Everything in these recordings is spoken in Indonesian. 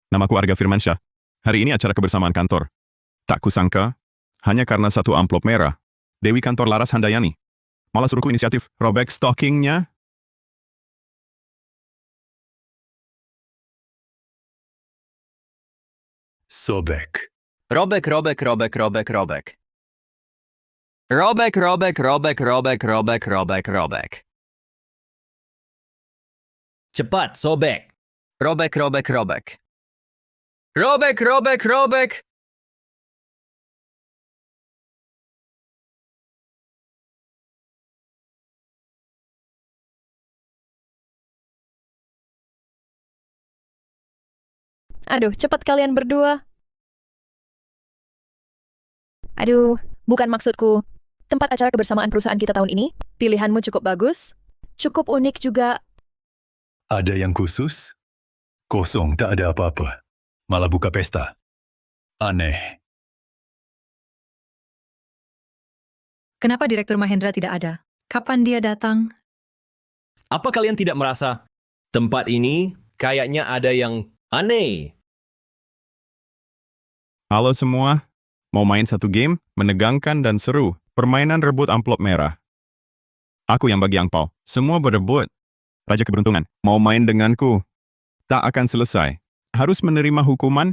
Namaku Arga Firmansyah. Hari ini acara kebersamaan kantor. Tak kusangka, hanya karena satu amplop merah, Dewi kantor Laras Handayani malah suruhku inisiatif robek stockingnya. Sobek. Robek. Robek. Cepat, sobek. Robek. Aduh, cepat kalian berdua. Aduh, bukan maksudku. Tempat acara kebersamaan perusahaan kita tahun ini, pilihanmu cukup bagus, cukup unik juga. Ada yang khusus? Kosong, tak ada apa-apa. Malah buka pesta. Aneh. Kenapa Direktur Mahendra tidak ada? Kapan dia datang? Apa kalian tidak merasa tempat ini kayaknya ada yang aneh? Halo semua, mau main satu game, menegangkan dan seru, permainan rebut amplop merah. Aku yang bagi angpau, semua berebut. Raja keberuntungan, mau main denganku? Tak akan selesai. Harus menerima hukuman?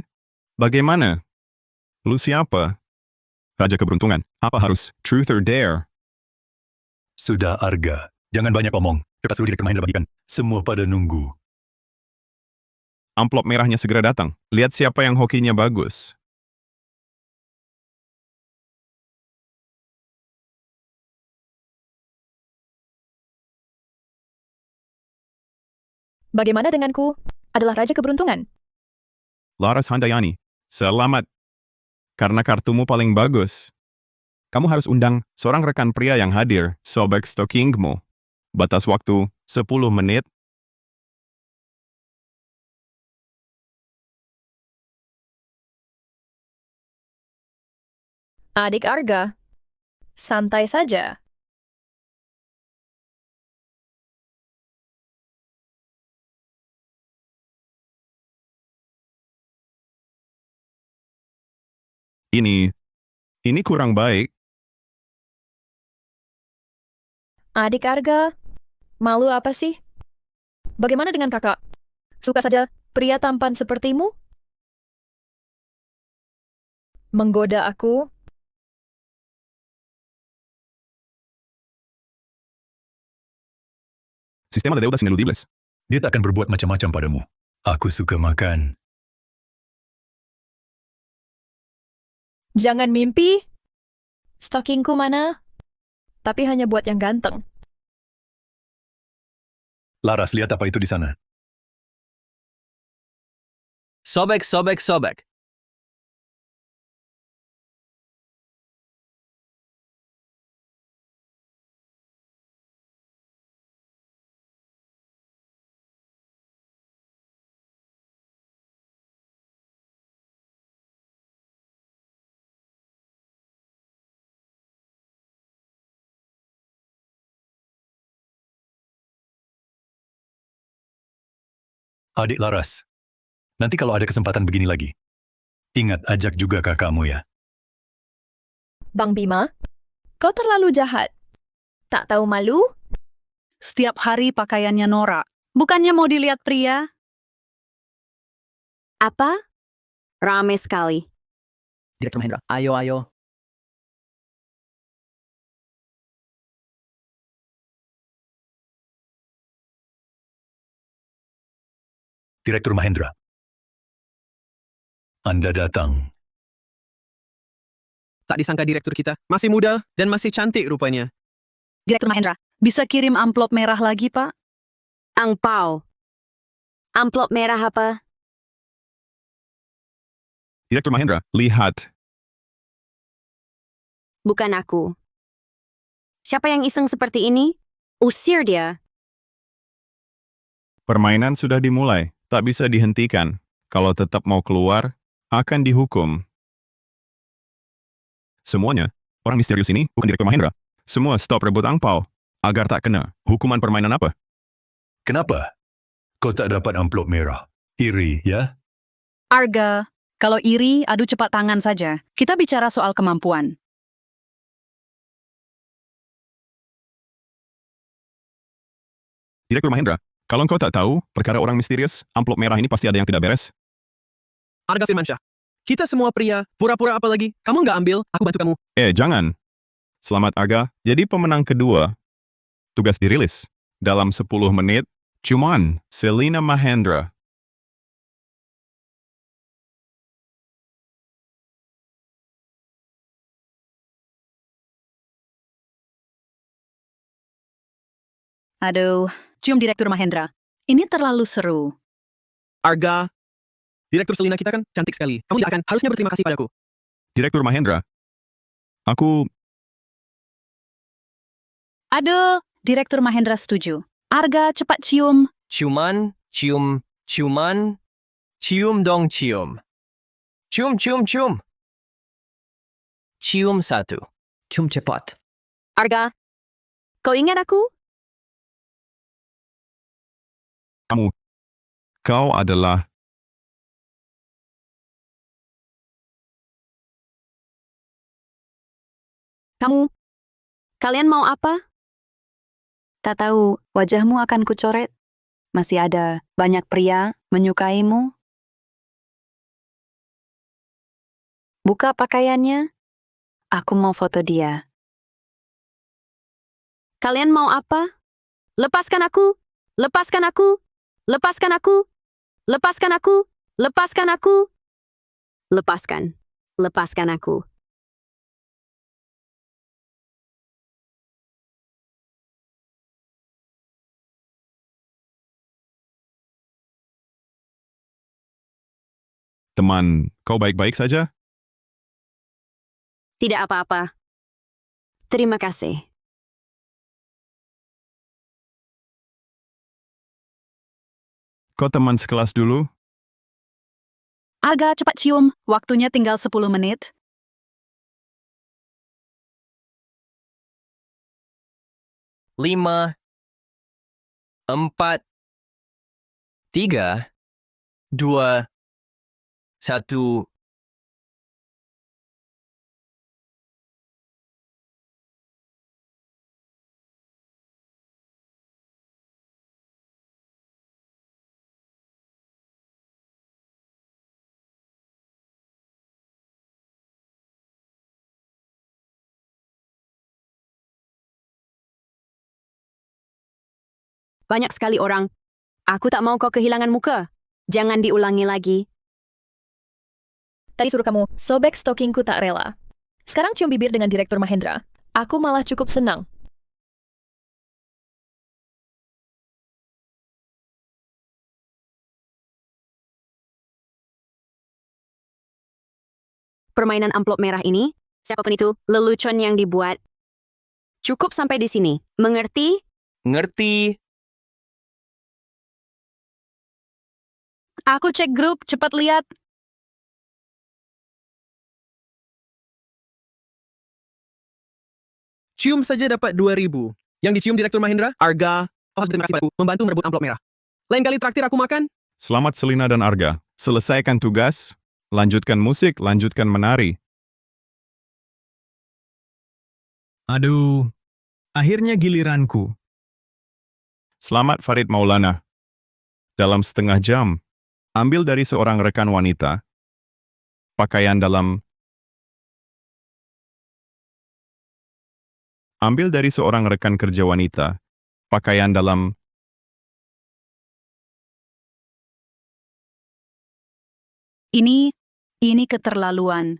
Bagaimana? Lu siapa? Raja keberuntungan, apa harus? Truth or dare? Sudah, Arga. Jangan banyak omong. Cepat suruh Direktur Mahendra bagikan. Semua pada nunggu. Amplop merahnya segera datang. Lihat siapa yang hokinya bagus. Bagaimana denganku? Adalah Raja Keberuntungan. Laras Handayani, selamat. Karena kartumu paling bagus. Kamu harus undang seorang rekan pria yang hadir, sobek stockingmu. Batas waktu 10 menit. Adik Arga, santai saja. Ini kurang baik. Adik Arga, malu apa sih? Bagaimana dengan kakak? Suka saja pria tampan sepertimu? Menggoda aku? Sistema de deudas ineludibles. Dia tak akan berbuat macam-macam padamu. Aku suka makan. Jangan mimpi. Stockingku mana? Tapi hanya buat yang ganteng. Laras, lihat apa itu di sana. Sobek. Adik Laras, nanti kalau ada kesempatan begini lagi, ingat ajak juga kakakmu ya. Bang Bima, kau terlalu jahat. Tak tahu malu? Setiap hari pakaiannya norak. Bukannya mau dilihat pria? Apa? Rame sekali. Direktur Mahendra, ayo. Direktur Mahendra. Anda datang. Tak disangka direktur kita. Masih muda dan masih cantik rupanya. Direktur Mahendra, bisa kirim amplop merah lagi, Pak? Angpau. Amplop merah apa? Direktur Mahendra, lihat. Bukan aku. Siapa yang iseng seperti ini? Usir dia. Permainan sudah dimulai, tak bisa dihentikan. Kalau tetap mau keluar, akan dihukum. Semuanya, orang misterius ini bukan Direktur Mahendra. Semua stop rebut angpau, agar tak kena hukuman permainan apa. Kenapa? Kau tak dapat amplop merah. Iri, ya? Arga, kalau iri, adu cepat tangan saja. Kita bicara soal kemampuan. Direktur Mahendra, kalau engkau tak tahu perkara orang misterius, amplop merah ini pasti ada yang tidak beres. Arga Firmansyah. Kita semua pria, pura-pura apa lagi? Kamu nggak ambil, aku bantu kamu. Jangan. Selamat Arga, jadi pemenang kedua. Tugas dirilis. Dalam 10 menit, cuman Selina Mahendra. Aduh, cium Direktur Mahendra. Ini terlalu seru. Arga, Direktur Selina kita kan cantik sekali. Kamu tidak akan harusnya berterima kasih padaku. Direktur Mahendra, aku Aduh, Direktur Mahendra setuju. Arga, cepat cium. Ciuman, ciuman. Cium dong cium. Cium. Cium satu. Cium cepat. Arga, kau ingat aku? kau adalah Kalian mau apa? Tak tahu, wajahmu akan kucoret. Masih ada banyak pria menyukaimu. Buka pakaiannya. Aku mau foto dia. Kalian mau apa? Lepaskan aku! Lepaskan aku! Lepaskan aku! Lepaskan aku! Lepaskan aku! Lepaskan. Lepaskan aku. teman. Kau baik-baik saja? Tidak apa-apa. Terima kasih. Kau teman sekelas dulu? Arga, cepat cium. Waktunya tinggal 10 menit. Lima, 4, 3, 2, 1. Banyak sekali orang. Aku tak mau kau kehilangan muka. Jangan diulangi lagi. Tadi suruh kamu sobek stokingku tak rela. Sekarang cium bibir dengan Direktur Mahendra. Aku malah cukup senang. Permainan amplop merah ini, siapapun itu, lelucon yang dibuat. Cukup sampai di sini. Mengerti? Ngerti. Aku cek grup, cepat lihat. Cium saja dapat 2.000. Yang dicium Direktur Mahendra, Arga, kau harus berterima kasih padaku, membantu merebut amplop merah. Lain kali traktir aku makan. Selamat Selina dan Arga. Selesaikan tugas, lanjutkan musik, lanjutkan menari. Aduh, akhirnya giliranku. Selamat Farid Maulana. Dalam setengah jam, ambil dari seorang rekan wanita, pakaian dalam Ambil dari seorang rekan kerja wanita, pakaian dalam Ini keterlaluan.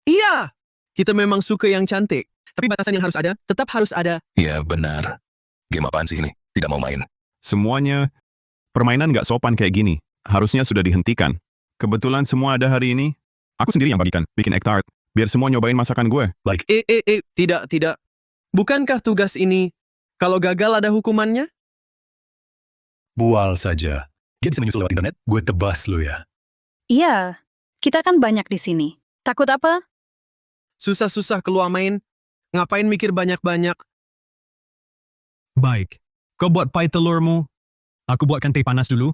Iya! Kita memang suka yang cantik. Tapi batasan yang harus ada, tetap harus ada. Ya benar. Game apaan sih ini? Tidak mau main. semuanya. Permainan nggak sopan kayak gini. Harusnya sudah dihentikan. Kebetulan semua ada hari ini. Aku sendiri yang bagikan, bikin egg tart. Biar semua nyobain masakan gue. Tidak. Bukankah tugas ini, kalau gagal ada hukumannya? Bual saja. Dia bisa menyusul lewat internet, gue tebas lo ya. Iya, kita kan banyak di sini. Takut apa? Susah-susah keluar main. Ngapain mikir banyak-banyak? Baik, kau buat pie telurmu. Aku buatkan teh panas dulu.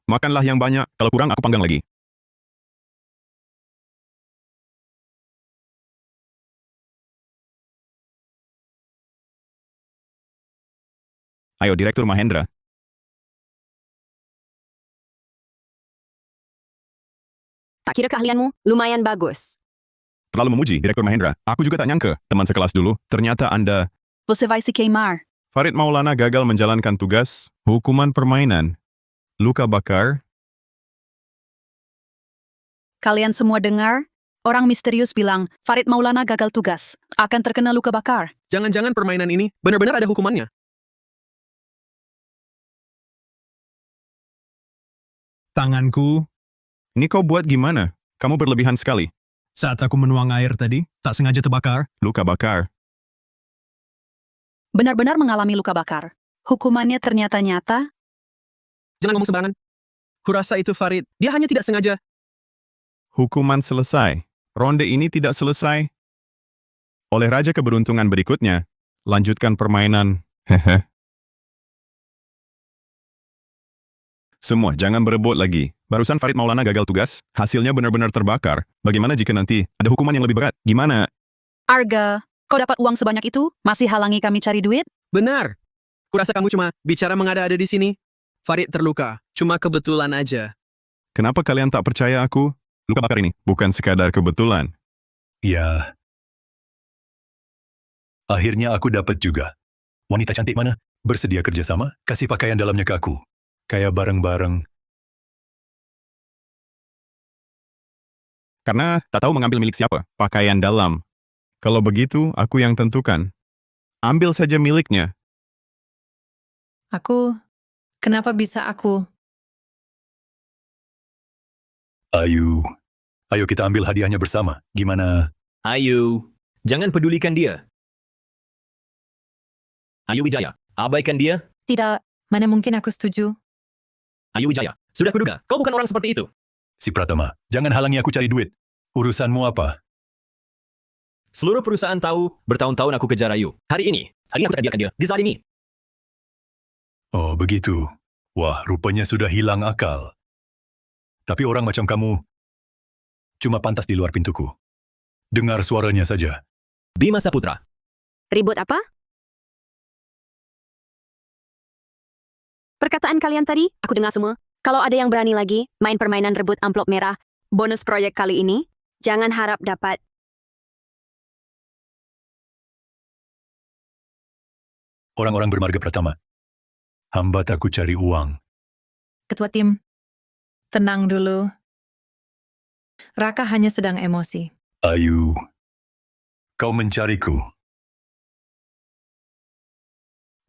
Makanlah yang banyak, kalau kurang aku panggang lagi. Ayo, Direktur Mahendra. Tak kira keahlianmu lumayan bagus. Terlalu memuji, Direktur Mahendra. Aku juga tak nyangka, teman sekelas dulu. Ternyata Anda... Você vai se queimar. Farid Maulana gagal menjalankan tugas, hukuman permainan, luka bakar. Kalian semua dengar? Orang misterius bilang, Farid Maulana gagal tugas. Akan terkena luka bakar. Jangan-jangan permainan ini benar-benar ada hukumannya. Tanganku, Ini kau buat gimana? Kamu berlebihan sekali. saat aku menuang air tadi, tak sengaja terbakar. Luka bakar. Benar-benar mengalami luka bakar. Hukumannya ternyata nyata. Jangan ngomong sembarangan. Kurasa itu Farid. Dia hanya tidak sengaja. Hukuman selesai. Ronde ini tidak selesai. Oleh Raja Keberuntungan berikutnya, lanjutkan permainan. Hehe. Semua, jangan berebut lagi. Barusan Farid Maulana gagal tugas, hasilnya benar-benar terbakar. Bagaimana jika nanti ada hukuman yang lebih berat? Gimana? Arga, kau dapat uang sebanyak itu? Masih halangi kami cari duit? Benar. Kurasa kamu cuma bicara mengada-ada di sini. Farid terluka. Cuma kebetulan aja. Kenapa kalian tak percaya aku? Luka bakar ini bukan sekadar kebetulan. Ya. Akhirnya aku dapat juga. Wanita cantik mana? Bersedia kerjasama? Kasih pakaian dalamnya ke aku. Kayak bareng-bareng. Karena tak tahu mengambil milik siapa. Pakaian dalam. Kalau begitu, aku yang tentukan. Ambil saja miliknya. Aku, kenapa bisa aku? Ayo kita ambil hadiahnya bersama. Gimana? Ayu, jangan pedulikan dia. Ayu Wijaya, abaikan dia. Tidak, mana mungkin aku setuju. Ayu Wijaya, sudah kuduga, kau bukan orang seperti itu. Si Pratama, jangan halangi aku cari duit. Urusanmu apa? Seluruh perusahaan tahu bertahun-tahun aku kejar Ayu. Hari ini aku tak biarkan dia dizalimi. Oh, begitu. Wah, rupanya sudah hilang akal. Tapi orang macam kamu cuma pantas di luar pintuku. Dengar suaranya saja. Bima Saputra. Ribut apa? Perkataan kalian tadi, aku dengar semua. Kalau ada yang berani lagi main permainan rebut amplop merah, bonus proyek kali ini, jangan harap dapat. Orang-orang bermarga Pratama. Hambat aku cari uang. Ketua tim, tenang dulu. Raka hanya sedang emosi. Ayu, kau mencariku.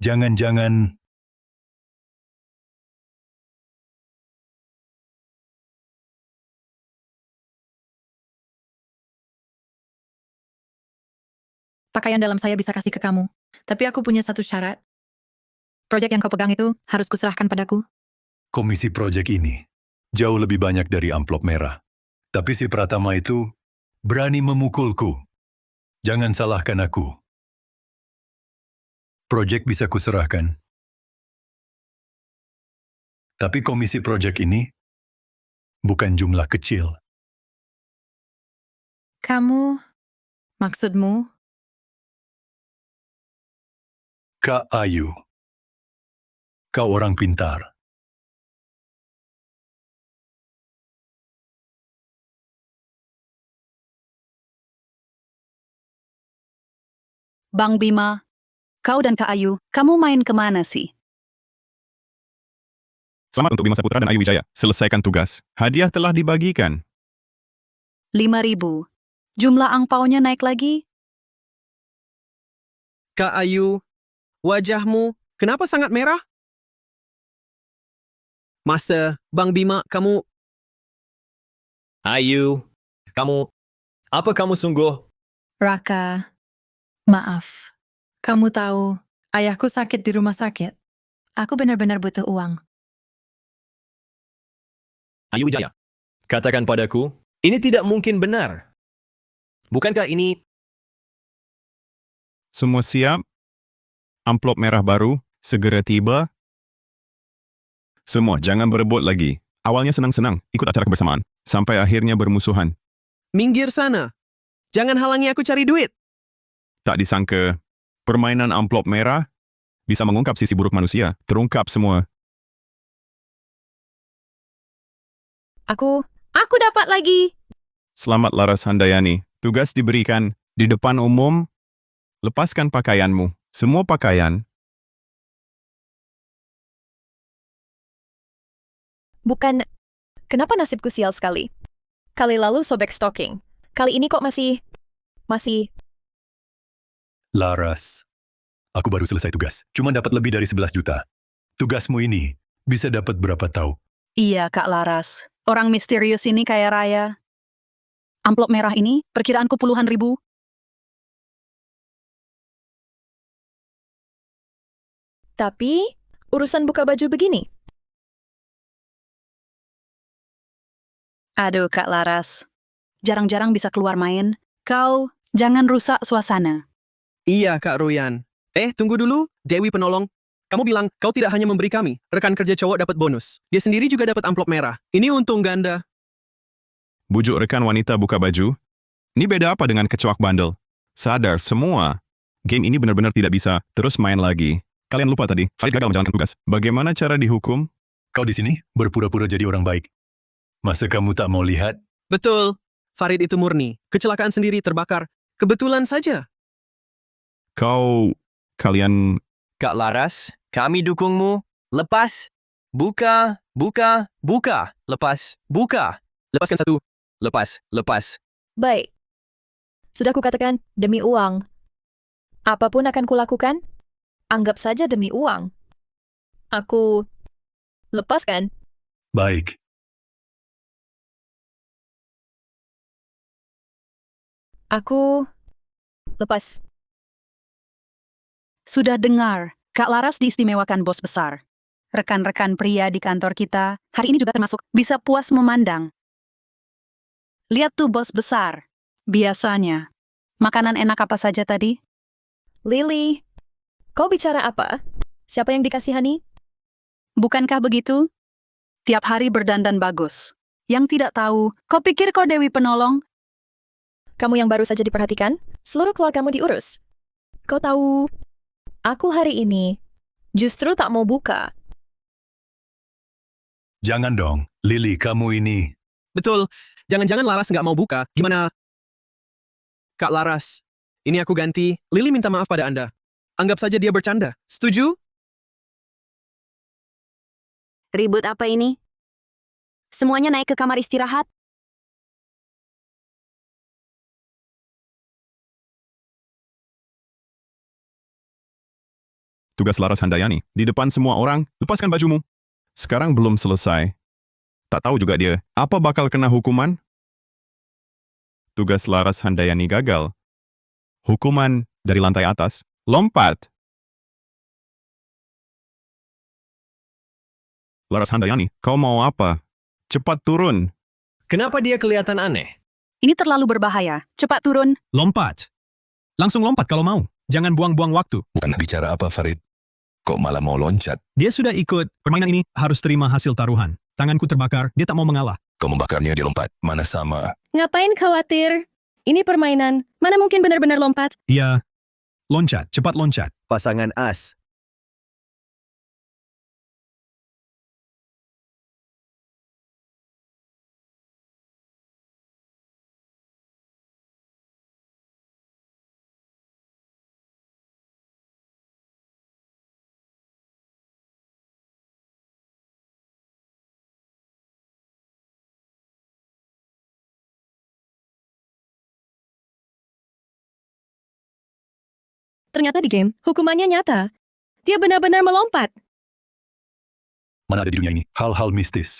Jangan-jangan Pakaian dalam saya bisa kasih ke kamu. Tapi aku punya satu syarat. Proyek yang kau pegang itu harus kuserahkan padaku. komisi proyek ini jauh lebih banyak dari amplop merah. Tapi si Pratama itu berani memukulku. Jangan salahkan aku. Proyek bisa kuserahkan. Tapi komisi proyek ini bukan jumlah kecil. Kamu, maksudmu, Kak Ayu, kau orang pintar. Bang Bima, kau dan Kak Ayu, kamu main kemana sih? Selamat untuk Bima Saputra dan Ayu Wijaya. Selesaikan tugas. Hadiah telah dibagikan. 5.000. Jumlah angpaunya naik lagi? Kak Ayu, wajahmu kenapa sangat merah? Masa, Bang Bima, kamu... Ayu, apa kamu sungguh? Raka, maaf. Kamu tahu, ayahku sakit di rumah sakit. Aku benar-benar butuh uang. Ayu Wijaya, katakan padaku, ini tidak mungkin benar. Bukankah ini... Semua siap? Amplop merah baru segera tiba. Semua, jangan berebut lagi. Awalnya senang-senang ikut acara kebersamaan, sampai akhirnya bermusuhan. Minggir sana. Jangan halangi aku cari duit. Tak disangka, permainan amplop merah bisa mengungkap sisi buruk manusia. Terungkap semua. Aku dapat lagi. Selamat Laras Handayani. Tugas diberikan di depan umum. Lepaskan pakaianmu. Semua pakaian. Bukan, kenapa nasibku sial sekali? Kali lalu sobek stocking. Kali ini kok masih... Laras, aku baru selesai tugas. Cuma dapat lebih dari 11 juta. Tugasmu ini bisa dapat berapa tahu? Iya, Kak Laras. Orang misterius ini kaya raya. Amplop merah ini perkiraanku puluhan ribu. Tapi, urusan buka baju begini. Aduh, Kak Laras. Jarang-jarang bisa keluar main. Kau jangan rusak suasana. Iya, Kak Ruyan. Tunggu dulu, Dewi Penolong. Kamu bilang kau tidak hanya memberi kami, rekan kerja cowok dapat bonus. Dia sendiri juga dapat amplop merah. Ini untung ganda. Bujuk rekan wanita buka baju. Ini beda apa dengan kecoak bandel? Sadar semua. Game ini benar-benar tidak bisa terus main lagi. Kalian lupa tadi, Farid gagal menjalankan tugas. Bagaimana cara dihukum? Kau di sini berpura-pura jadi orang baik. Masa kamu tak mau lihat? Betul. Farid itu murni. Kecelakaan sendiri terbakar. Kebetulan saja. Kalian... Kak Laras, kami dukungmu. Lepas. Buka. Lepas. Buka. Lepaskan satu. Lepas. Baik. Sudah kukatakan, demi uang. Apapun akan kulakukan, anggap saja demi uang. Aku... lepaskan. Baik. Aku... lepas. Sudah dengar, Kak Laras diistimewakan bos besar. Rekan-rekan pria di kantor kita hari ini juga termasuk bisa puas memandang. Lihat tuh bos besar. Biasanya. Makanan enak apa saja tadi? Lily, kau bicara apa? Siapa yang dikasihani? Bukankah begitu? Tiap hari berdandan bagus. Yang tidak tahu, kau pikir kau Dewi Penolong? Kamu yang baru saja diperhatikan, seluruh keluargamu diurus. Kau tahu, aku hari ini justru tak mau buka. Jangan dong, Lily, kamu ini. Betul. Jangan-jangan Laras nggak mau buka. Gimana? Kak Laras, ini aku ganti. Lily minta maaf pada Anda. Anggap saja dia bercanda. Setuju? Ribut apa ini? Semuanya naik ke kamar istirahat. Tugas Laras Handayani. Di depan semua orang, lepaskan bajumu. Sekarang belum selesai. Tak tahu juga dia, apa bakal kena hukuman? Tugas Laras Handayani gagal. Hukuman dari lantai atas. Lompat. Laras Handayani, kau mau apa? Cepat turun. Kenapa dia kelihatan aneh? Ini terlalu berbahaya. Cepat turun. Lompat. Langsung lompat kalau mau. Jangan buang-buang waktu. Bukan bicara apa, Farid? Kok malah mau loncat? Dia sudah ikut. Permainan ini harus terima hasil taruhan. Tanganku terbakar, dia tak mau mengalah. Kau membakarnya dia lompat. Mana sama? Ngapain khawatir? Ini permainan. Mana mungkin benar-benar lompat? Iya. Loncat, cepat loncat. Pasangan as. Ternyata di game, hukumannya nyata. Dia benar-benar melompat. Mana ada di dunia ini hal-hal mistis.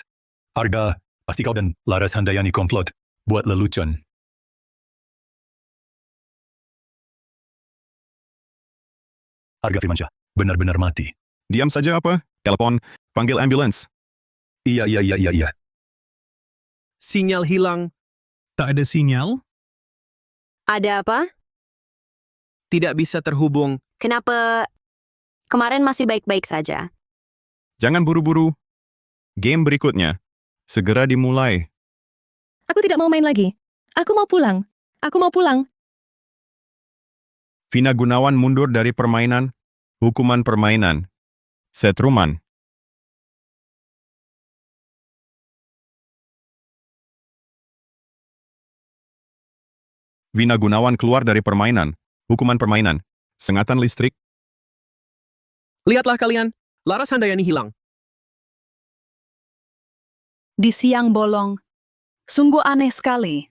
Arga, pasti kau dan Laras Handayani komplot buat lelucon. Arga Firmansyah, benar-benar mati. Diam saja apa? Telepon, panggil ambulans. Iya. Sinyal hilang. Tak ada sinyal? Ada apa? Tidak bisa terhubung. Kenapa kemarin masih baik-baik saja? Jangan buru-buru. Game berikutnya. Segera dimulai. Aku tidak mau main lagi. Aku mau pulang. Aku mau pulang. Vina Gunawan mundur dari permainan. Hukuman permainan. Setruman. Vina Gunawan keluar dari permainan. Hukuman permainan. Sengatan listrik. Lihatlah kalian, Laras Handayani hilang. Di siang bolong. Sungguh aneh sekali.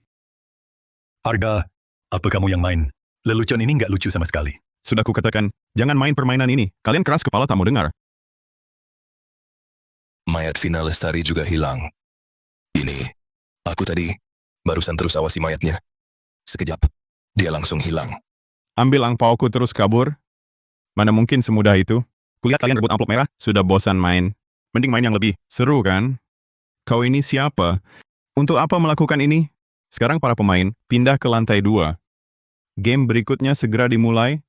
Arga, apa kamu yang main? Lelucon ini nggak lucu sama sekali. Sudah kukatakan, jangan main permainan ini. Kalian keras kepala tak mau dengar. Mayat Vina Lestari juga hilang. Ini, aku tadi barusan terus awasi mayatnya. Sekejap, dia langsung hilang. Ambil angpauku terus kabur. Mana mungkin semudah itu? Kulihat kalian rebut amplop merah, sudah bosan main. Mending main yang lebih seru kan? Kau ini siapa? Untuk apa melakukan ini? Sekarang para pemain pindah ke lantai 2. Game berikutnya segera dimulai.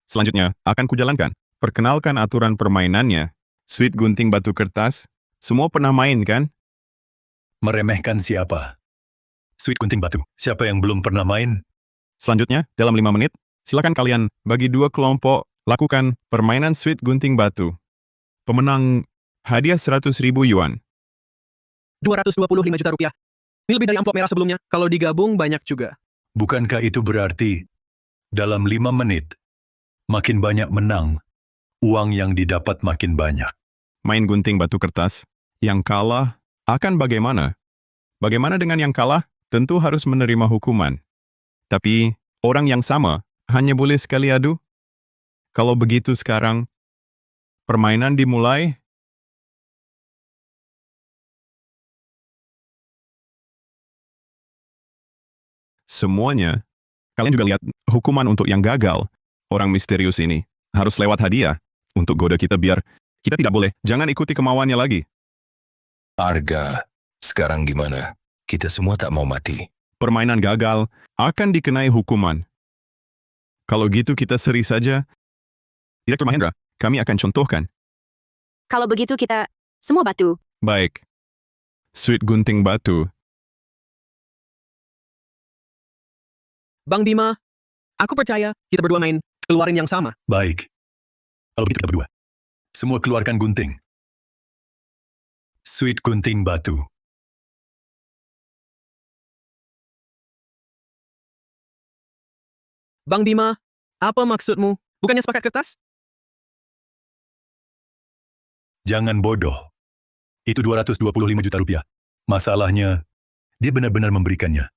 Selanjutnya, akan kujalankan. Perkenalkan aturan permainannya. Sweet gunting batu kertas. Semua pernah main kan? Meremehkan siapa? Sweet gunting batu. Siapa yang belum pernah main? Selanjutnya, dalam 5 menit, silakan kalian bagi 2 kelompok lakukan permainan sweet gunting batu. Pemenang hadiah 100.000 yuan. 225 juta rupiah. Ini lebih dari amplop merah sebelumnya. Kalau digabung banyak juga. Bukankah itu berarti dalam 5 menit makin banyak menang, uang yang didapat makin banyak? Main gunting batu kertas. Yang kalah akan bagaimana? Bagaimana dengan yang kalah? Tentu harus menerima hukuman. Tapi orang yang sama hanya boleh sekali adu. Kalau begitu sekarang, permainan dimulai. Semuanya. Kalian juga lihat hukuman untuk yang gagal. Orang misterius ini harus lewat hadiah untuk goda kita biar kita tidak boleh. Jangan ikuti kemauannya lagi. Arga, sekarang gimana? Kita semua tak mau mati. Permainan gagal akan dikenai hukuman. Kalau gitu kita seri saja. Direktur Mahendra, kami akan contohkan. Kalau begitu kita semua batu. Baik. Sweet gunting batu. Bang Bima, aku percaya kita berdua main. Keluarin yang sama. Baik. Kalau begitu kita berdua. Semua keluarkan gunting. Sweet gunting batu. Bang Bima, apa maksudmu? Bukannya sepakat kertas? Jangan bodoh. Itu 225 juta rupiah. Masalahnya, dia benar-benar memberikannya.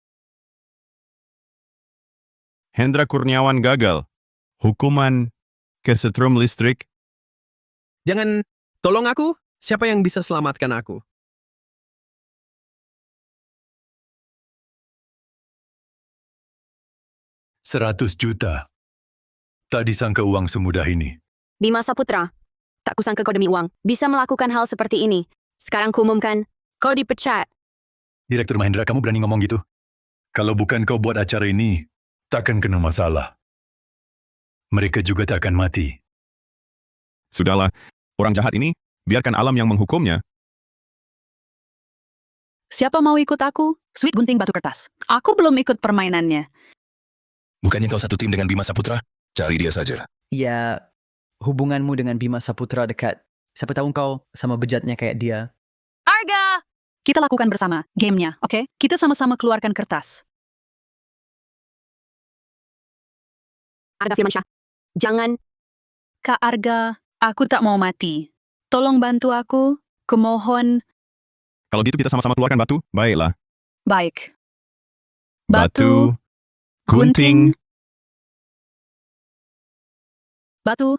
Hendra Kurniawan gagal. Hukuman kesetrum listrik. Jangan, tolong aku. Siapa yang bisa selamatkan aku? $100 juta. Tak disangka uang semudah ini. Bima Saputra, tak kusangka kau demi uang bisa melakukan hal seperti ini. Sekarang kuumumkan, kau dipecat. Direktur Mahendra, kamu berani ngomong gitu? Kalau bukan kau buat acara ini, takkan kena masalah. Mereka juga tak akan mati. Sudahlah, orang jahat ini, biarkan alam yang menghukumnya. Siapa mau ikut aku? Sweet gunting batu kertas. Aku belum ikut permainannya. Bukannya kau satu tim dengan Bima Saputra? Cari dia saja. Ya, hubunganmu dengan Bima Saputra dekat. Siapa tahu kau sama bejatnya kayak dia. Arga! Kita lakukan bersama gamenya, oke? Kita sama-sama keluarkan kertas. Arga Firmansyah, jangan. Kak Arga, aku tak mau mati. Tolong bantu aku. Kumohon. Kalau gitu kita sama-sama keluarkan batu, baiklah. Baik. Batu. Gunting. Batu.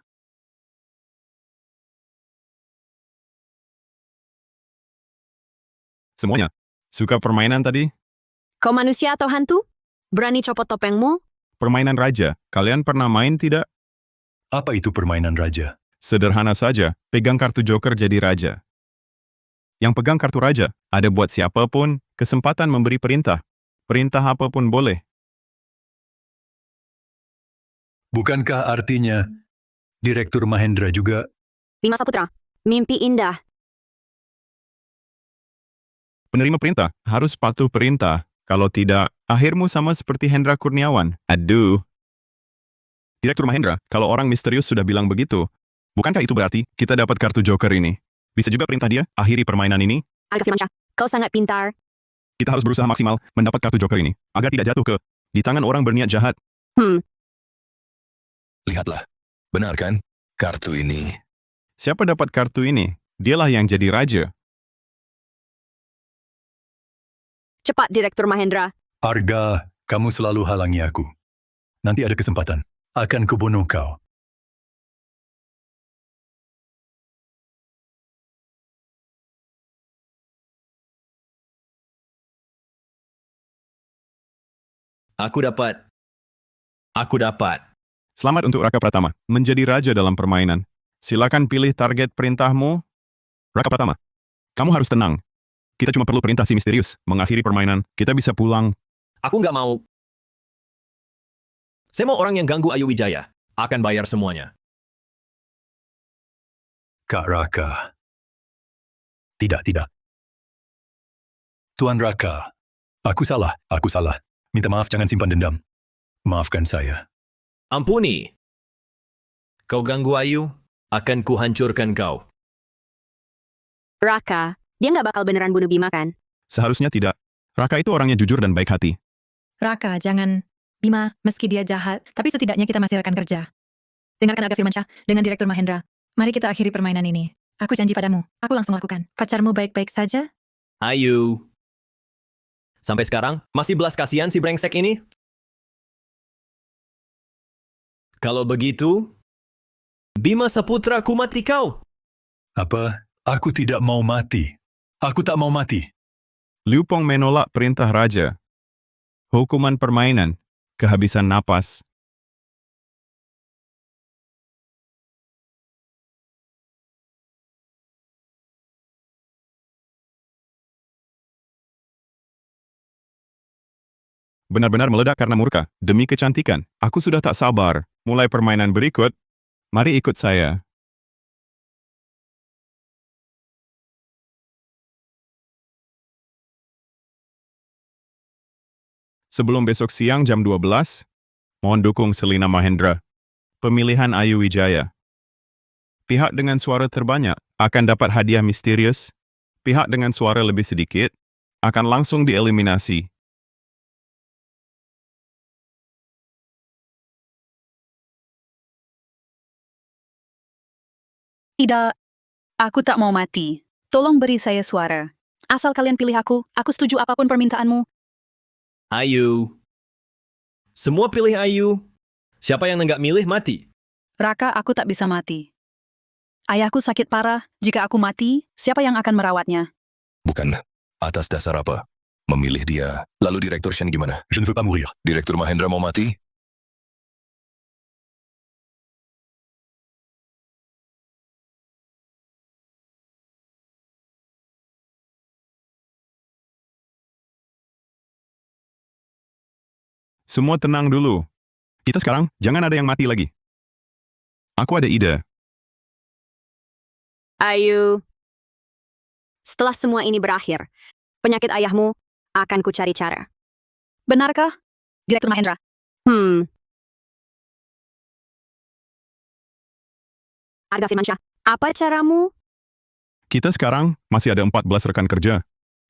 Semuanya. Suka permainan tadi? Kau manusia atau hantu? Berani copot topengmu? Permainan raja. Kalian pernah main tidak? Apa itu permainan raja? Sederhana saja. Pegang kartu joker jadi raja. Yang pegang kartu raja, ada buat siapapun kesempatan memberi perintah. Perintah apapun boleh. Bukankah artinya Direktur Mahendra juga? Bima Saputra, mimpi indah. Penerima perintah harus patuh perintah. Kalau tidak, akhirmu sama seperti Hendra Kurniawan. Aduh. Direktur Mahendra, kalau orang misterius sudah bilang begitu, bukankah itu berarti kita dapat kartu Joker ini? Bisa juga perintah dia, akhiri permainan ini. Arga Firmansyah, kau sangat pintar. Kita harus berusaha maksimal mendapat kartu Joker ini, agar tidak jatuh di tangan orang berniat jahat. Lihatlah. Benar kan? Kartu ini. Siapa dapat kartu ini? Dialah yang jadi raja. Cepat, Direktur Mahendra. Arga, kamu selalu halangi aku. Nanti ada kesempatan. Akan kubunuh kau. Aku dapat. Selamat untuk Raka Pratama, menjadi raja dalam permainan. Silakan pilih target perintahmu. Raka Pratama, kamu harus tenang. Kita cuma perlu perintah si misterius. Mengakhiri permainan, kita bisa pulang. Aku nggak mau. Saya mau orang yang ganggu Ayu Wijaya. Akan bayar semuanya. Kak Raka. Tidak. Tuan Raka, aku salah. Minta maaf, jangan simpan dendam. Maafkan saya. Ampuni. Kau ganggu Ayu, akan kuhancurkan kau. Raka, dia nggak bakal beneran bunuh Bima kan? Seharusnya tidak. Raka itu orangnya jujur dan baik hati. Raka, jangan. Bima, meski dia jahat, tapi setidaknya kita masih rekan kerja. Dengarkan Arga Firmansyah dengan Direktur Mahendra. Mari kita akhiri permainan ini. Aku janji padamu, aku langsung lakukan. Pacarmu baik-baik saja? Ayu. Sampai sekarang, masih belas kasihan si brengsek ini? Kalau begitu, Bima Saputra, ku mati kau. Apa? Aku tidak mau mati. Aku tak mau mati. Liu Pong menolak perintah raja. Hukuman permainan, kehabisan napas. Benar-benar meledak karena murka. Demi kecantikan, aku sudah tak sabar. Mulai permainan berikut. Mari ikut saya. Sebelum besok siang jam 12, mohon dukung Selina Mahendra. Pemilihan Ayu Wijaya. Pihak dengan suara terbanyak akan dapat hadiah misterius. Pihak dengan suara lebih sedikit akan langsung dieliminasi. Tidak, aku tak mau mati. Tolong beri saya suara. Asal kalian pilih aku setuju apapun permintaanmu. Ayu. Semua pilih Ayu. Siapa yang nggak milih mati. Raka, aku tak bisa mati. Ayahku sakit parah. Jika aku mati, siapa yang akan merawatnya? Bukan. Atas dasar apa? Memilih dia. Lalu Direktur Shen gimana? Je ne veux pas mourir. Direktur Mahendra mau mati? Semua tenang dulu. Kita sekarang, jangan ada yang mati lagi. Aku ada ide. Ayu. Setelah semua ini berakhir, penyakit ayahmu akan ku cari cara. Benarkah, Direktur Mahendra? Arga Firmansyah, apa caramu? Kita sekarang masih ada 14 rekan kerja.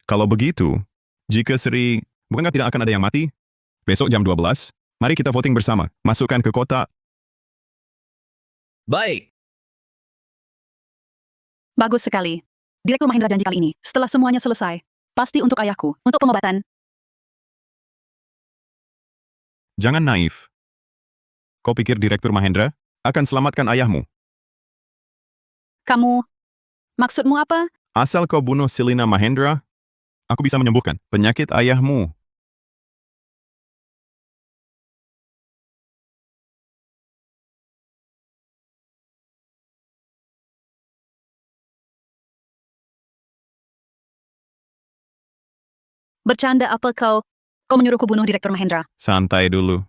Kalau begitu, jika bukankah tidak akan ada yang mati? Besok jam 12, mari kita voting bersama. Masukkan ke kotak. Baik. Bagus sekali. Direktur Mahendra janji kali ini, setelah semuanya selesai, pasti untuk ayahku, untuk pengobatan. Jangan naif. Kau pikir Direktur Mahendra akan selamatkan ayahmu? Maksudmu apa? Asal kau bunuh Selina Mahendra, aku bisa menyembuhkan penyakit ayahmu. Bercanda apa kau? Kau menyuruhku bunuh Direktur Mahendra. Santai dulu.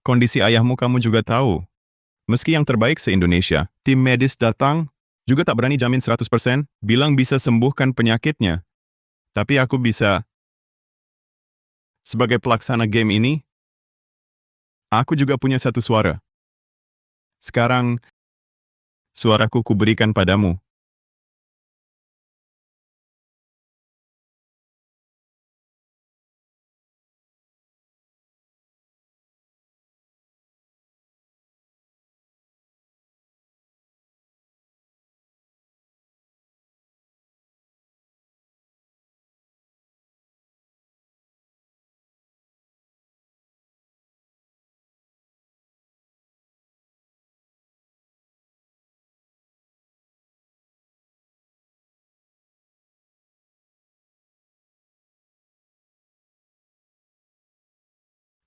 kondisi ayahmu kamu juga tahu. Meski yang terbaik se-Indonesia, tim medis datang, juga tak berani jamin 100%, bilang bisa sembuhkan penyakitnya. Tapi aku bisa. Sebagai pelaksana game ini, aku juga punya satu suara. Sekarang, suaraku kuberikan padamu.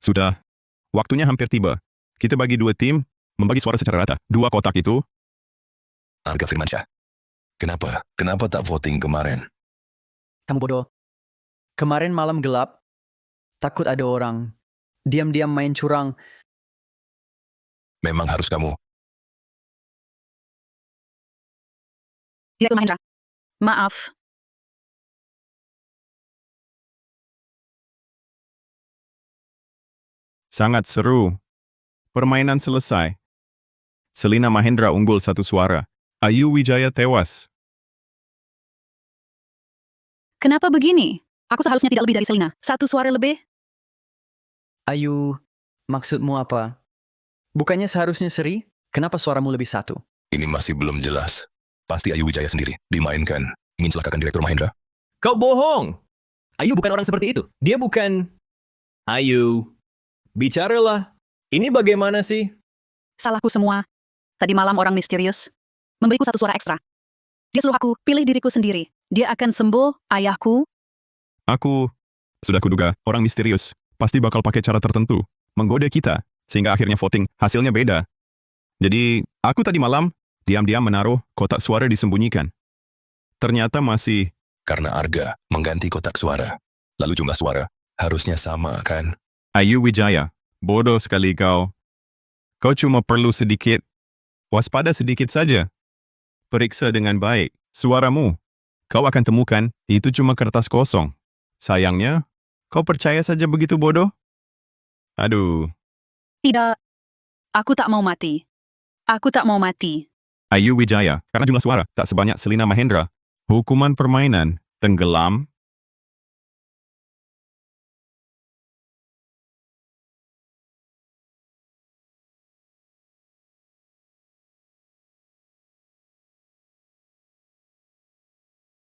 Sudah. Waktunya hampir tiba. Kita bagi 2 tim, membagi suara secara rata. 2 kotak itu. Arga Firmansyah. Kenapa? Kenapa tak voting kemarin? Kamu bodoh. Kemarin malam gelap, takut ada orang. Diam-diam main curang. Memang harus kamu. Direktur Mahendra. Maaf. Sangat seru. Permainan selesai. Selina Mahendra unggul 1 suara. Ayu Wijaya tewas. Kenapa begini? Aku seharusnya tidak lebih dari Selina. 1 suara lebih? Ayu, maksudmu apa? Bukannya seharusnya Seri? Kenapa suaramu lebih 1? Ini masih belum jelas. Pasti Ayu Wijaya sendiri. Dimainkan. Ingin celakakan Direktur Mahendra. Kau bohong. Ayu bukan orang seperti itu. Dia bukan... Ayu, bicaralah. Ini bagaimana sih? Salahku semua. Tadi malam orang misterius memberiku 1 suara ekstra. Dia suruh aku pilih diriku sendiri. Dia akan sembuh, ayahku. Aku sudah kuduga orang misterius pasti bakal pakai cara tertentu menggoda kita sehingga akhirnya voting hasilnya beda. Jadi aku tadi malam diam-diam menaruh kotak suara disembunyikan. Ternyata masih Karena Arga mengganti kotak suara. Lalu jumlah suara harusnya sama, kan? Ayu Wijaya. Bodoh sekali kau. Kau cuma perlu sedikit waspada sedikit saja. Periksa dengan baik suaramu. Kau akan temukan itu cuma kertas kosong. Sayangnya, kau percaya saja begitu bodoh? Aduh. Tidak. Aku tak mau mati. Aku tak mau mati. Ayu Wijaya, karena jumlah suara tak sebanyak Selina Mahendra. Hukuman permainan, tenggelam.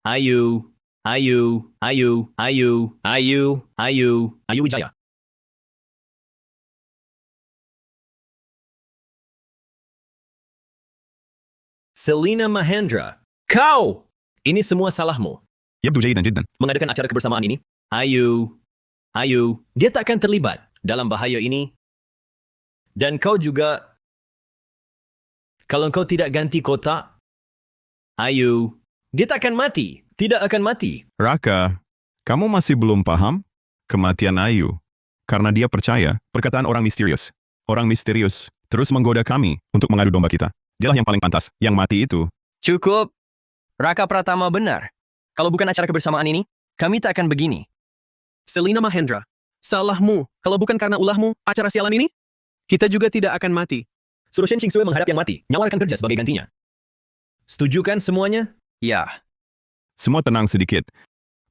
Ayu, Ayu, Ayu, Ayu, Ayu, Ayu, Ayu Wijaya. Selina Mahendra. Kau! Ini semua salahmu. Yabdu jayidan jiddan. Mengadakan acara kebersamaan ini. Ayu, Ayu, dia takkan terlibat dalam bahaya ini. Dan kau juga, kalau kau tidak ganti kotak, Ayu, dia takkan mati. Tidak akan mati. Raka, kamu masih belum paham kematian Ayu? Karena dia percaya perkataan orang misterius. Orang misterius terus menggoda kami untuk mengadu domba kita. Dialah yang paling pantas, yang mati itu. Cukup. Raka Pratama benar. Kalau bukan acara kebersamaan ini, kami tak akan begini. Selina Mahendra, salahmu. Kalau bukan karena ulahmu, acara sialan ini, kita juga tidak akan mati. Suruh Shen Qingsui menghadap yang mati. Nyawarkan kerja sebagai gantinya. Setuju kan semuanya? Ya. Semua tenang sedikit.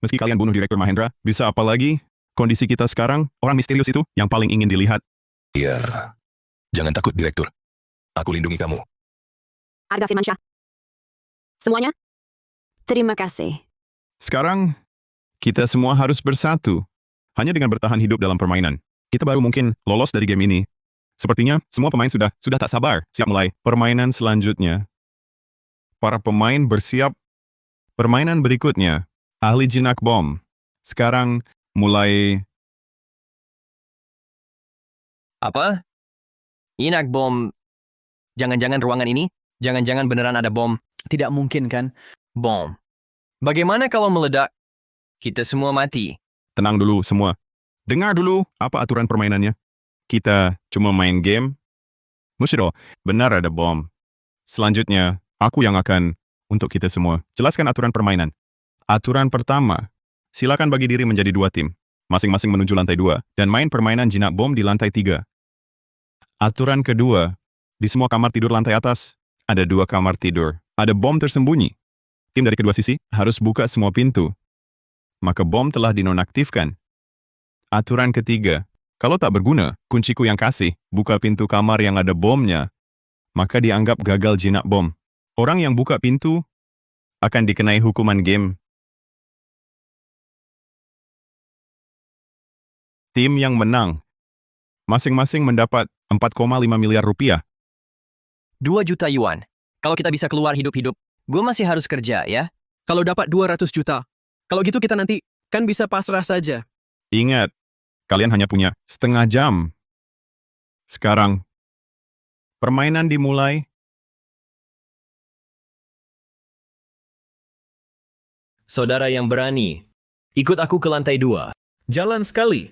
Meski kalian bunuh Direktur Mahendra, bisa apa lagi? Kondisi kita sekarang, orang misterius itu yang paling ingin dilihat. Iya. Jangan takut, Direktur. Aku lindungi kamu. Arga Firmansyah. Semuanya, terima kasih. Sekarang, kita semua harus bersatu. Hanya dengan bertahan hidup dalam permainan, kita baru mungkin lolos dari game ini. Sepertinya, semua pemain sudah tak sabar, siap mulai permainan selanjutnya. Para pemain bersiap. Permainan berikutnya, ahli jinak bom. Sekarang, mulai... Apa? Inak bom. Jangan-jangan ruangan ini? Jangan-jangan beneran ada bom? Tidak mungkin kan? Bom. Bagaimana kalau meledak? Kita semua mati. Tenang dulu semua. Dengar dulu apa aturan permainannya. kita cuma main game? Mushiro, benar ada bom. Selanjutnya, aku yang akan untuk kita semua jelaskan aturan permainan. Aturan pertama, silakan bagi diri menjadi 2 tim, masing-masing menuju lantai 2, dan main permainan jinak bom di lantai 3. Aturan kedua, di semua kamar tidur lantai atas, ada 2 kamar tidur. Ada bom tersembunyi. Tim dari kedua sisi harus buka semua pintu. Maka bom telah dinonaktifkan. Aturan ketiga, kalau tak berguna, kunciku yang kasih, buka pintu kamar yang ada bomnya, maka dianggap gagal jinak bom. Orang yang buka pintu akan dikenai hukuman game. Tim yang menang, masing-masing mendapat 4,5 miliar rupiah. 2 juta yuan. Kalau kita bisa keluar hidup-hidup, gue masih harus kerja, ya? Kalau dapat 200 juta. Kalau gitu kita nanti kan bisa pasrah saja. Ingat, kalian hanya punya setengah jam. Sekarang, permainan dimulai. Saudara yang berani, ikut aku ke lantai 2. Jalan sekali.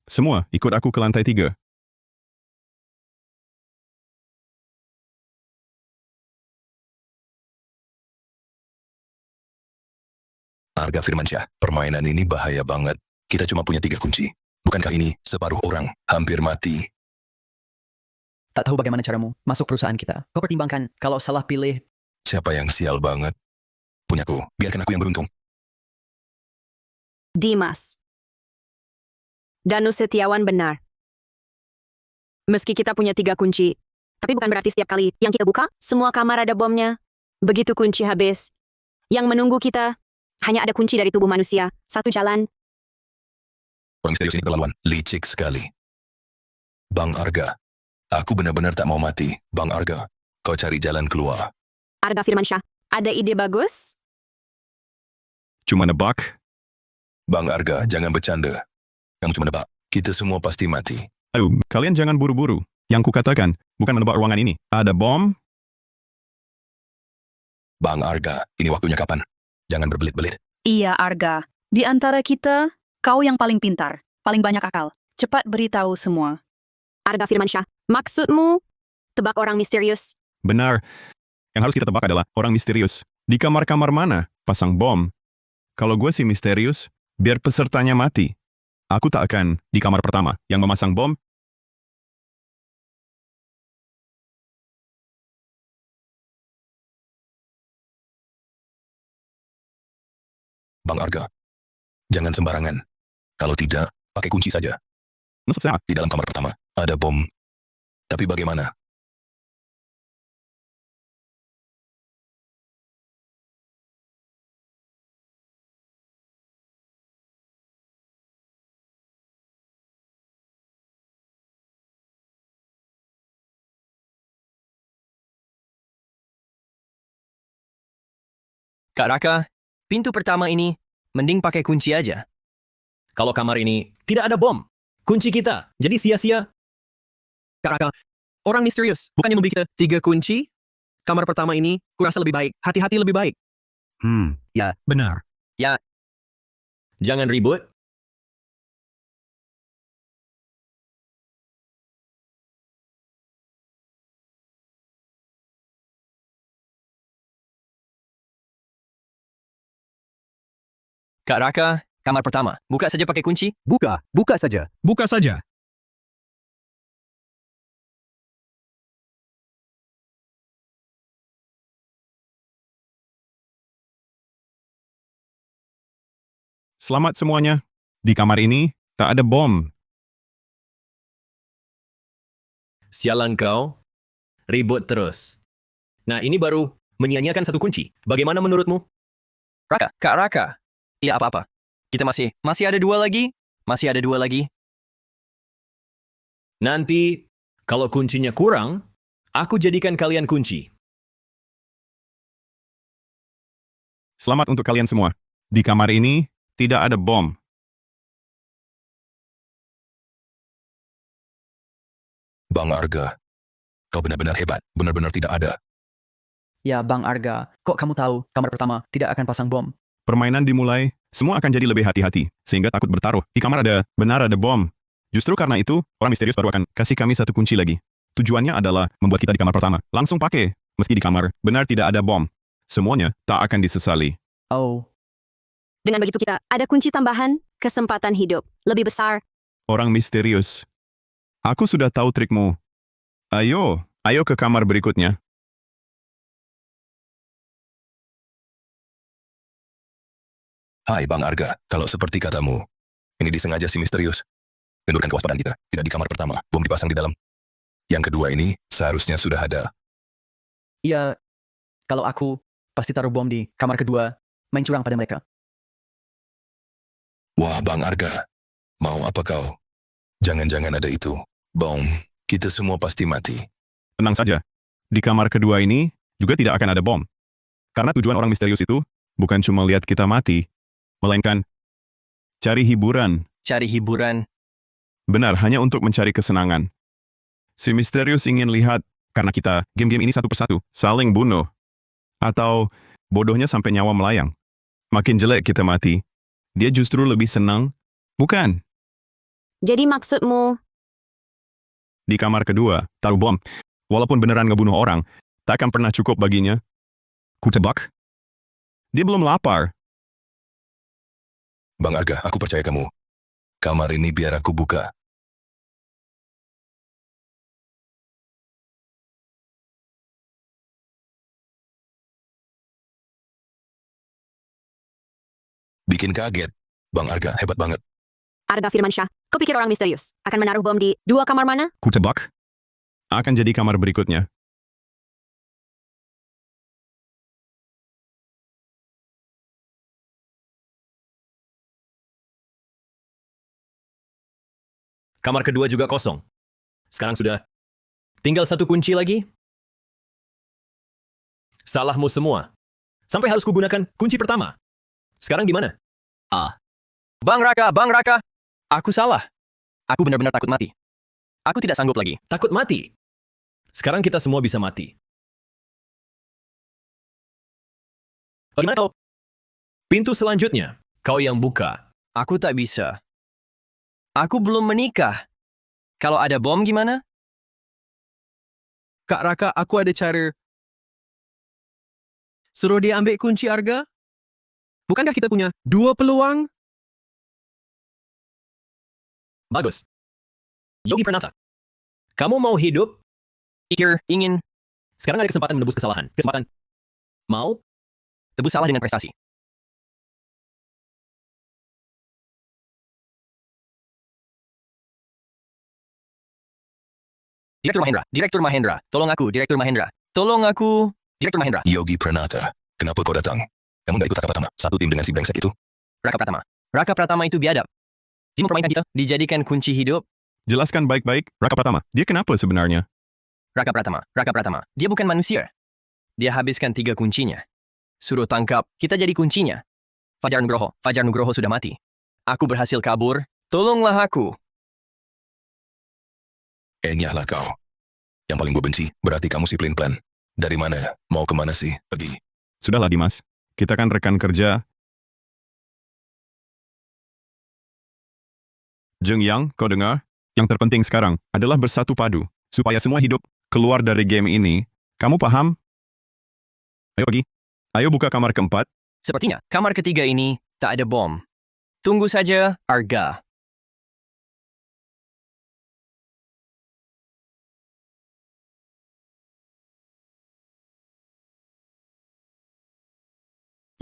Semua ikut aku ke lantai 3. Arga Firmansyah, permainan ini bahaya banget. Kita cuma punya 3 kunci. Bukankah ini separuh orang hampir mati? Tak tahu bagaimana caramu masuk perusahaan kita. Kau pertimbangkan kalau salah pilih. Siapa yang sial banget? Punyaku, biarkan aku yang beruntung. Dimas. Danu Setiawan benar. Meski kita punya 3 kunci, tapi bukan berarti setiap kali yang kita buka, semua kamar ada bomnya. Begitu kunci habis, yang menunggu kita hanya ada kunci dari tubuh manusia, 1 jalan. Orang misterius ini terlaluan, licik sekali. Bang Arga, aku benar-benar tak mau mati. Bang Arga, kau cari jalan keluar. Arga Firmansyah, ada ide bagus? Cuma nebak. Bang Arga, jangan bercanda. Kamu cuma nebak. Kita semua pasti mati. Aduh, kalian jangan buru-buru. Yang kukatakan, bukan menebak ruangan ini. Ada bom. Bang Arga, ini waktunya kapan? Jangan berbelit-belit. Iya, Arga. Di antara kita, kau yang paling pintar, paling banyak akal. Cepat beritahu semua. Arga Firmansyah, maksudmu tebak orang misterius? Benar. Yang harus kita tebak adalah orang misterius. Di kamar-kamar mana pasang bom? Kalau gue sih misterius, biar pesertanya mati. Aku tak akan di kamar pertama yang memasang bom. Bang Arga, jangan sembarangan. Kalau tidak, pakai kunci saja. Di dalam kamar pertama, ada bom. Tapi bagaimana? Kak Raka, pintu pertama ini mending pakai kunci aja. Kalau kamar ini tidak ada bom, kunci kita, jadi sia-sia. Kak Raka, orang misterius. Bukannya memberi kita 3 kunci? Kamar pertama ini kurasa lebih baik. Hati-hati lebih baik. Ya. Benar. Ya, Jangan ribut. Kak Raka, kamar pertama. Buka saja pakai kunci. Buka saja. Buka saja. Selamat semuanya. Di kamar ini tak ada bom. Sialan kau, ribut terus. Nah, ini baru menyia-nyiakan 1 kunci. Bagaimana menurutmu? Raka, Kak Raka. Tidak apa-apa. Kita masih ada 2 lagi. Masih ada 2 lagi. Nanti, kalau kuncinya kurang, aku jadikan kalian kunci. Selamat untuk kalian semua. Di kamar ini tidak ada bom. Bang Arga, kau benar-benar hebat. Benar-benar tidak ada. Ya, Bang Arga, kok kamu tahu kamar pertama tidak akan pasang bom? permainan dimulai, semua akan jadi lebih hati-hati, sehingga takut bertaruh. Di kamar benar ada bom. Justru karena itu, orang misterius baru akan kasih kami satu kunci lagi. Tujuannya adalah membuat kita di kamar pertama. Langsung pakai, meski di kamar benar tidak ada bom. Semuanya tak akan disesali. Oh, Dengan begitu kita ada kunci tambahan, kesempatan hidup lebih besar. Orang misterius. Aku sudah tahu trikmu. Ayo ke kamar berikutnya. Hai Bang Arga, kalau seperti katamu, ini disengaja si misterius. Kendurkan kewaspadaan kita, tidak di kamar pertama, bom dipasang di dalam. Yang kedua ini, seharusnya sudah ada. iya. Kalau aku pasti taruh bom di kamar kedua, main curang pada mereka. Wah Bang Arga, mau apa kau? Jangan-jangan ada itu. Bom, kita semua pasti mati. Tenang saja. Di kamar kedua ini juga tidak akan ada bom. Karena tujuan orang misterius itu bukan cuma lihat kita mati, melainkan cari hiburan. Cari hiburan. Benar, hanya untuk mencari kesenangan. Si misterius ingin lihat, karena kita game-game ini satu persatu, saling bunuh. Atau bodohnya sampai nyawa melayang. Makin jelek kita mati, dia justru lebih senang, bukan? Jadi maksudmu, Di kamar kedua, taruh bom. Walaupun beneran ngebunuh orang, tak akan pernah cukup baginya. Kutebak? Dia belum lapar. Bang Arga, aku percaya kamu. Kamar ini biar aku buka. Bikin kaget. Bang Arga, hebat banget. Arga Firmansyah, kau pikir orang misterius akan menaruh bom di dua kamar mana? Kutebak? Akan jadi kamar berikutnya. Kamar kedua juga kosong. Sekarang sudah tinggal satu kunci lagi. Salahmu semua. Sampai harus kugunakan kunci pertama. Sekarang gimana? Bang Raka. Aku salah. Aku benar-benar takut mati. Aku tidak sanggup lagi. Takut mati. Sekarang kita semua bisa mati. Bagaimana kau? Pintu selanjutnya. Kau yang buka. Aku tak bisa. Aku belum menikah. Kalau ada bom gimana? Kak Raka, aku ada cara. Suruh dia ambil kunci Arga. Bukankah kita punya 2 peluang? Bagus. Yogi Pranata. Kamu mau hidup? Ingin Sekarang ada kesempatan menebus kesalahan. Kesempatan. Mau? tebus salah dengan prestasi. Direktur Mahendra. Tolong aku, Direktur Mahendra. Direktur Mahendra. Yogi Pranata, kenapa kau datang? Kamu gak ikut Raka Pratama, satu tim dengan si brengsek itu? Raka Pratama itu biadab. Dia mempermainkan kita, dijadikan kunci hidup. Jelaskan baik-baik, Raka Pratama. Dia kenapa sebenarnya? Raka Pratama. Dia bukan manusia. Dia habiskan 3 kuncinya. Suruh tangkap, kita jadi kuncinya. Fajar Nugroho sudah mati. Aku berhasil kabur. Tolonglah aku. Nyahlah kau. Yang paling gue benci, berarti kamu si plan. Dari mana? Mau kemana sih? Pergi. Sudahlah Dimas, kita kan rekan kerja. Jeng Yang, kau dengar? Yang terpenting sekarang adalah bersatu padu, supaya semua hidup keluar dari game ini. Kamu paham? Ayo pergi. Ayo buka kamar keempat. Sepertinya, kamar ketiga ini tak ada bom. Tunggu saja, Arga.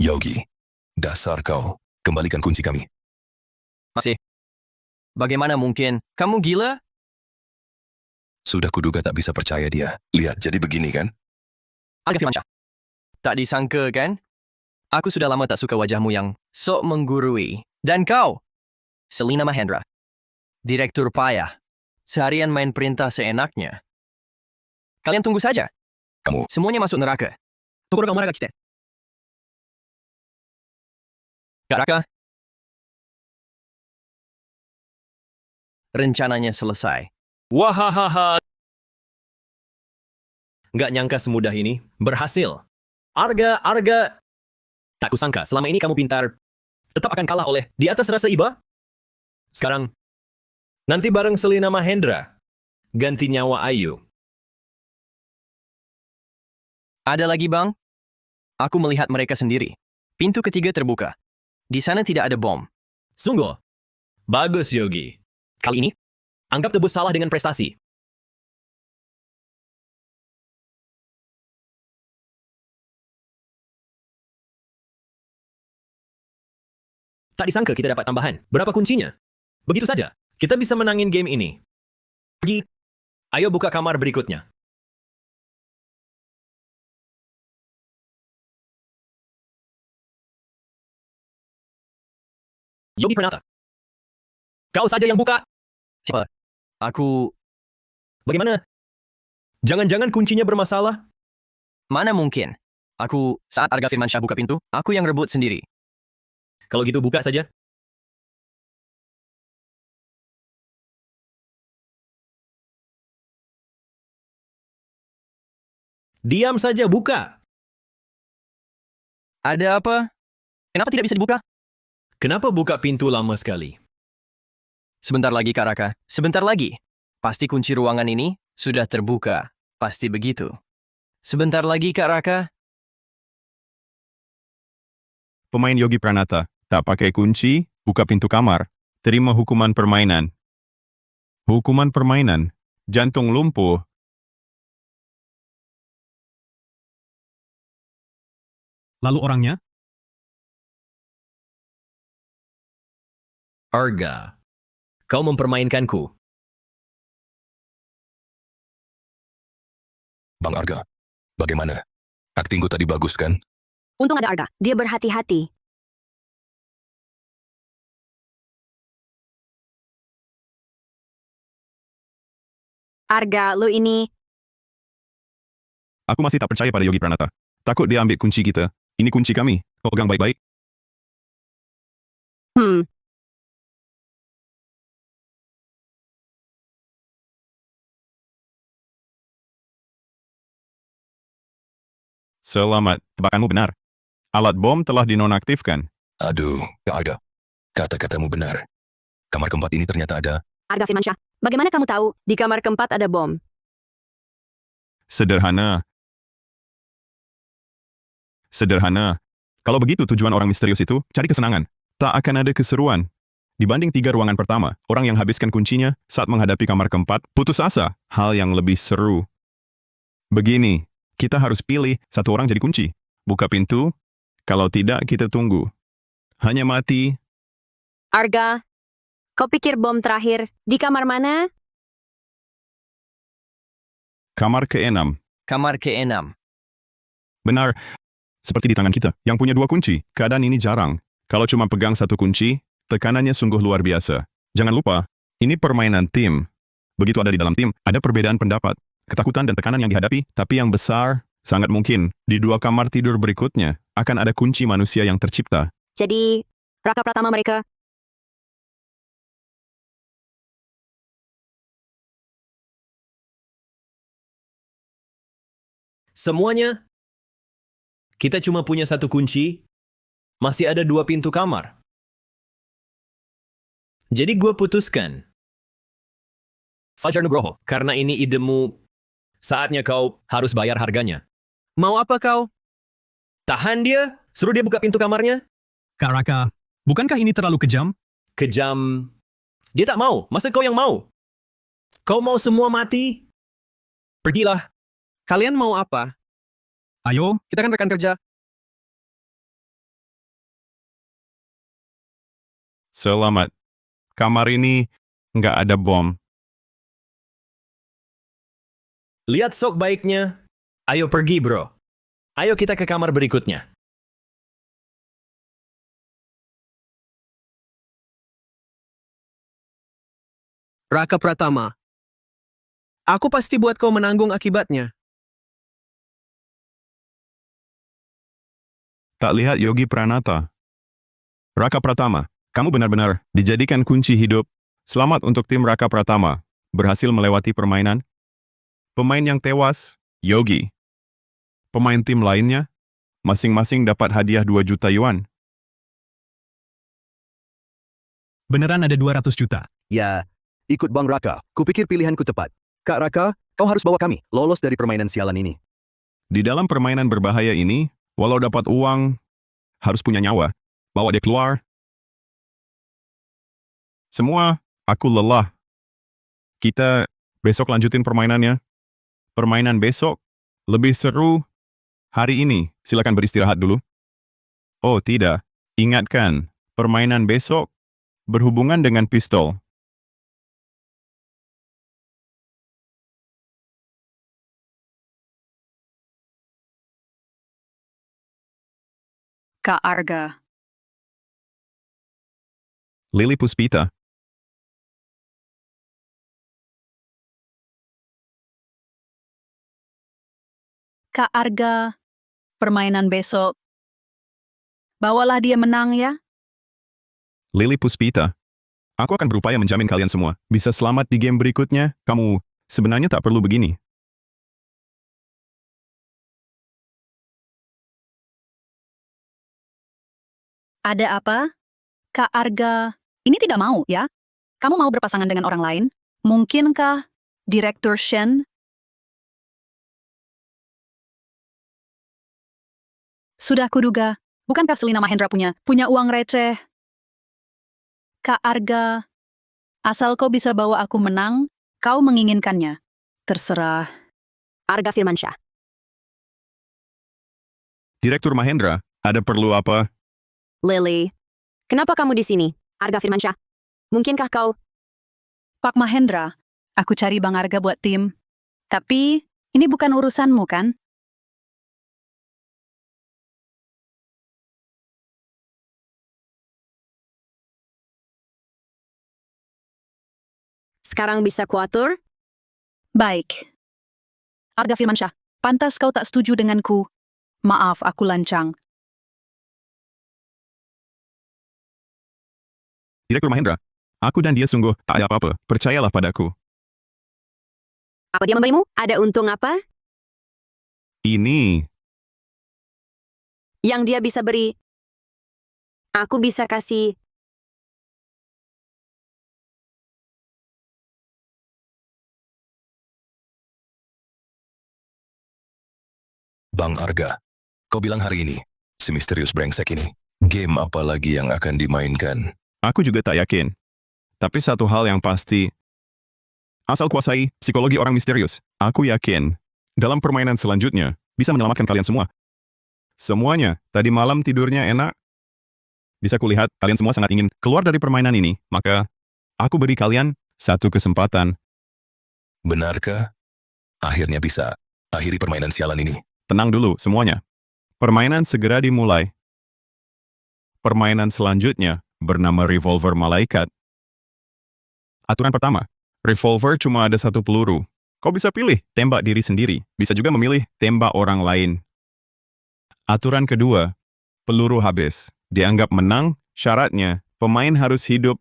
Yogi, dasar kau. Kembalikan kunci kami. Masih. Bagaimana mungkin? Kamu gila? Sudah kuduga tak bisa percaya dia. Lihat, jadi begini kan? Arga Firmansyah. Tak disangka kan? Aku sudah lama tak suka wajahmu yang sok menggurui. Dan kau, Selina Mahendra. Direktur payah. Seharian main perintah seenaknya. Kalian tunggu saja. Kamu. Semuanya masuk neraka. Tokoro kamar Raka kita. Kak Raka. Rencananya selesai. Wahahaha. Nggak nyangka semudah ini. Berhasil. Arga. Tak kusangka, selama ini kamu pintar. Tetap akan kalah oleh di atas rasa iba. Sekarang, nanti bareng Selina Mahendra. Ganti nyawa Ayu. Ada lagi, Bang? Aku melihat mereka sendiri. Pintu ketiga terbuka. Di sana tidak ada bom. Sungguh. Bagus, Yogi. Kali ini, anggap tebus salah dengan prestasi. Tak disangka kita dapat tambahan. Berapa kuncinya? Begitu saja, kita bisa menangin game ini. Pergi. Ayo buka kamar berikutnya. Yogi Pranata. Kau saja yang buka. Siapa? Aku... Bagaimana? Jangan-jangan kuncinya bermasalah? Mana mungkin? Saat Arga Firmansyah buka pintu, aku yang rebut sendiri. Kalau gitu buka saja. Diam saja, buka. Ada apa? Kenapa tidak bisa dibuka? Kenapa buka pintu lama sekali? Sebentar lagi, Kak Raka. Sebentar lagi. Pasti kunci ruangan ini sudah terbuka. Pasti begitu. Sebentar lagi, Kak Raka. Pemain Yogi Pranata, tak pakai kunci, buka pintu kamar, terima hukuman permainan. Hukuman permainan, jantung lumpuh. Lalu orangnya? Arga, kau mempermainkanku. Bang Arga, bagaimana? Aktingku tadi bagus kan? Untung ada Arga. Dia berhati-hati. Arga, lu ini... Aku masih tak percaya pada Yogi Pranata. Takut dia ambil kunci kita. Ini kunci kami. Kau pegang baik-baik. Selamat, tebakanmu benar. Alat bom telah dinonaktifkan. Aduh, Kak Arga. Kata-katamu benar. Kamar keempat ini ternyata ada. Arga Firmansyah, bagaimana kamu tahu di kamar keempat ada bom? Sederhana. Kalau begitu tujuan orang misterius itu, cari kesenangan. Tak akan ada keseruan. Dibanding 3 ruangan pertama, orang yang habiskan kuncinya saat menghadapi kamar keempat, putus asa. Hal yang lebih seru. Begini, kita harus pilih satu orang jadi kunci. Buka pintu, kalau tidak kita tunggu. Hanya mati. Arga, kau pikir bom terakhir di kamar mana? Kamar ke-6. Kamar ke-6. Benar. Seperti di tangan kita, yang punya 2 kunci. Keadaan ini jarang. Kalau cuma pegang satu kunci, tekanannya sungguh luar biasa. Jangan lupa, ini permainan tim. Begitu ada di dalam tim, ada perbedaan pendapat, ketakutan dan tekanan yang dihadapi, tapi yang besar, sangat mungkin, di 2 kamar tidur berikutnya, akan ada kunci manusia yang tercipta. Jadi, Raka Pratama mereka... Semuanya, kita cuma punya 1 kunci, masih ada 2 pintu kamar. Jadi gue putuskan. Fajar Nugroho, karena ini idemu, saatnya kau harus bayar harganya. Mau apa kau? Tahan dia, suruh dia buka pintu kamarnya. Kak Raka, bukankah ini terlalu kejam? Kejam. Dia tak mau, masa kau yang mau? Kau mau semua mati? Pergilah. Kalian mau apa? Ayo, Kita kan rekan kerja. Selamat. Kamar ini nggak ada bom. Lihat sok baiknya. Ayo pergi, bro. Ayo kita ke kamar berikutnya. Raka Pratama. Aku pasti buat kau menanggung akibatnya. Tak lihat Yogi Pranata. Raka Pratama, kamu benar-benar dijadikan kunci hidup. Selamat untuk tim Raka Pratama. Berhasil melewati permainan. Pemain yang tewas, Yogi. Pemain tim lainnya, Masing-masing dapat hadiah 2 juta yuan. Beneran ada 200 juta. Ya, ikut Bang Raka. Kupikir pilihanku tepat. Kak Raka, kau harus bawa kami lolos dari permainan sialan ini. Di dalam permainan berbahaya ini, walau dapat uang, harus punya nyawa. Bawa dia keluar. Semua, aku lelah. Kita besok lanjutin permainannya. Permainan besok lebih seru hari ini. Silakan beristirahat dulu. Oh tidak, ingatkan, permainan besok berhubungan dengan pistol. Kak Arga. Lily Puspita. Kak Arga, permainan besok. Bawalah dia menang ya. Lily Puspita. Aku akan berupaya menjamin kalian semua bisa selamat di game berikutnya. Kamu sebenarnya tak perlu begini. Ada apa? Kak Arga, ini tidak mau ya? Kamu mau berpasangan dengan orang lain? Mungkinkah Direktur Shen? Sudah kuduga, bukankah Selina Mahendra punya uang receh? Kak Arga, asal kau bisa bawa aku menang, kau menginginkannya. Terserah. Arga Firmansyah. Direktur Mahendra, ada perlu apa? Lily, kenapa kamu di sini? Arga Firmansyah. Mungkinkah kau... Pak Mahendra, aku cari Bang Arga buat tim. Tapi, ini bukan urusanmu kan? Sekarang bisa kuatur? Baik. Arga Firmansyah, pantas kau tak setuju denganku. Maaf, aku lancang. Direktur Mahendra, aku dan dia sungguh tak ada apa-apa. Percayalah padaku. Apa dia memberimu? Ada untung apa? Ini, Yang dia bisa beri. Aku bisa kasih. Bang Arga, kau bilang hari ini, si misterius brengsek ini, game apa lagi yang akan dimainkan? aku juga tak yakin. Tapi satu hal yang pasti, asal kuasai psikologi orang misterius, aku yakin, dalam permainan selanjutnya, bisa menyelamatkan kalian semua. Semuanya, tadi malam tidurnya enak. Bisa kulihat kalian semua sangat ingin keluar dari permainan ini, maka aku beri kalian satu kesempatan. Benarkah? Akhirnya bisa akhiri permainan sialan ini. Tenang dulu semuanya. Permainan segera dimulai. Permainan selanjutnya bernama Revolver Malaikat. Aturan pertama, revolver cuma ada satu peluru. Kau bisa pilih tembak diri sendiri, bisa juga memilih tembak orang lain. Aturan kedua, peluru habis. Dianggap menang, syaratnya pemain harus hidup.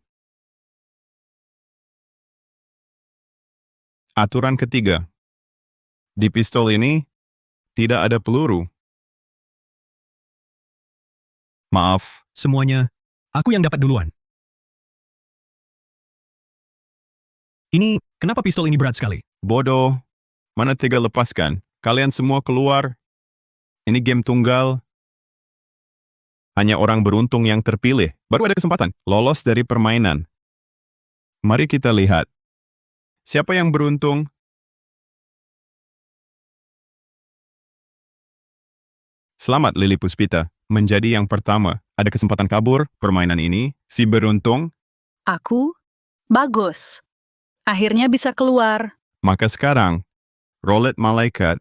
Aturan ketiga, di pistol ini tidak ada peluru. Maaf, Semuanya, aku yang dapat duluan. Ini, kenapa pistol ini berat sekali? bodoh. Mana tega lepaskan? Kalian semua keluar. Ini game tunggal. Hanya orang beruntung yang terpilih. Baru ada kesempatan lolos dari permainan. Mari kita lihat. Siapa yang beruntung? Selamat Lily Puspita. Menjadi yang pertama. Ada kesempatan kabur permainan ini. Si beruntung. Aku? Bagus. Akhirnya bisa keluar. Maka sekarang, roulette malaikat.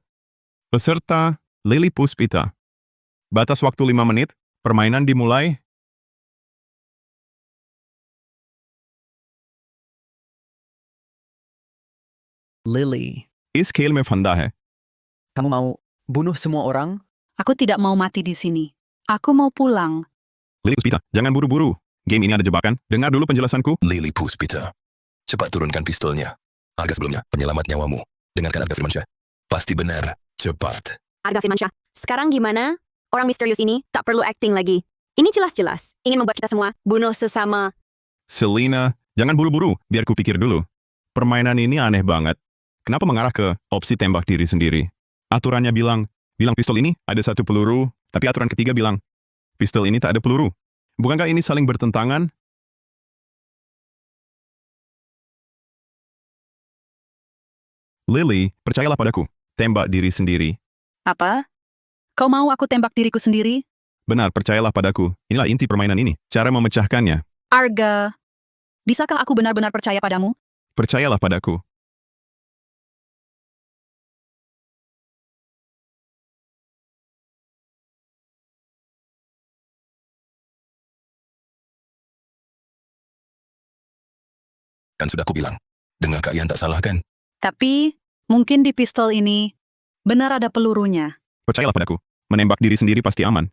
Peserta Lily Puspita. Batas waktu 5 menit. Permainan dimulai. Lily, इस खेल में फंदा है. kamu mau bunuh semua orang? Aku tidak mau mati di sini. Aku mau pulang. Lily Puspita, jangan buru-buru. Game ini ada jebakan. Dengar dulu penjelasanku. Lily Puspita, cepat turunkan pistolnya. Arga sebelumnya, penyelamat nyawamu. Dengarkan Arga Firmansyah. Pasti benar. Cepat. Arga Firmansyah. Sekarang gimana? Orang misterius ini tak perlu acting lagi. Ini jelas-jelas ingin membuat kita semua bunuh sesama. Selina, jangan buru-buru, biar ku pikir dulu. Permainan ini aneh banget. Kenapa mengarah ke opsi tembak diri sendiri? Aturannya bilang pistol ini ada 1 peluru, tapi aturan ketiga bilang, pistol ini tak ada peluru. Bukankah ini saling bertentangan? Lily, percayalah padaku. Tembak diri sendiri. Apa? Kau mau aku tembak diriku sendiri? Benar, percayalah padaku. Inilah inti permainan ini. Cara memecahkannya. Arga, bisakah aku benar-benar percaya padamu? Percayalah padaku. Kan sudah kubilang. Dengar Kak Ian tak salah kan? Tapi, mungkin di pistol ini benar ada pelurunya. Percayalah padaku. Menembak diri sendiri pasti aman.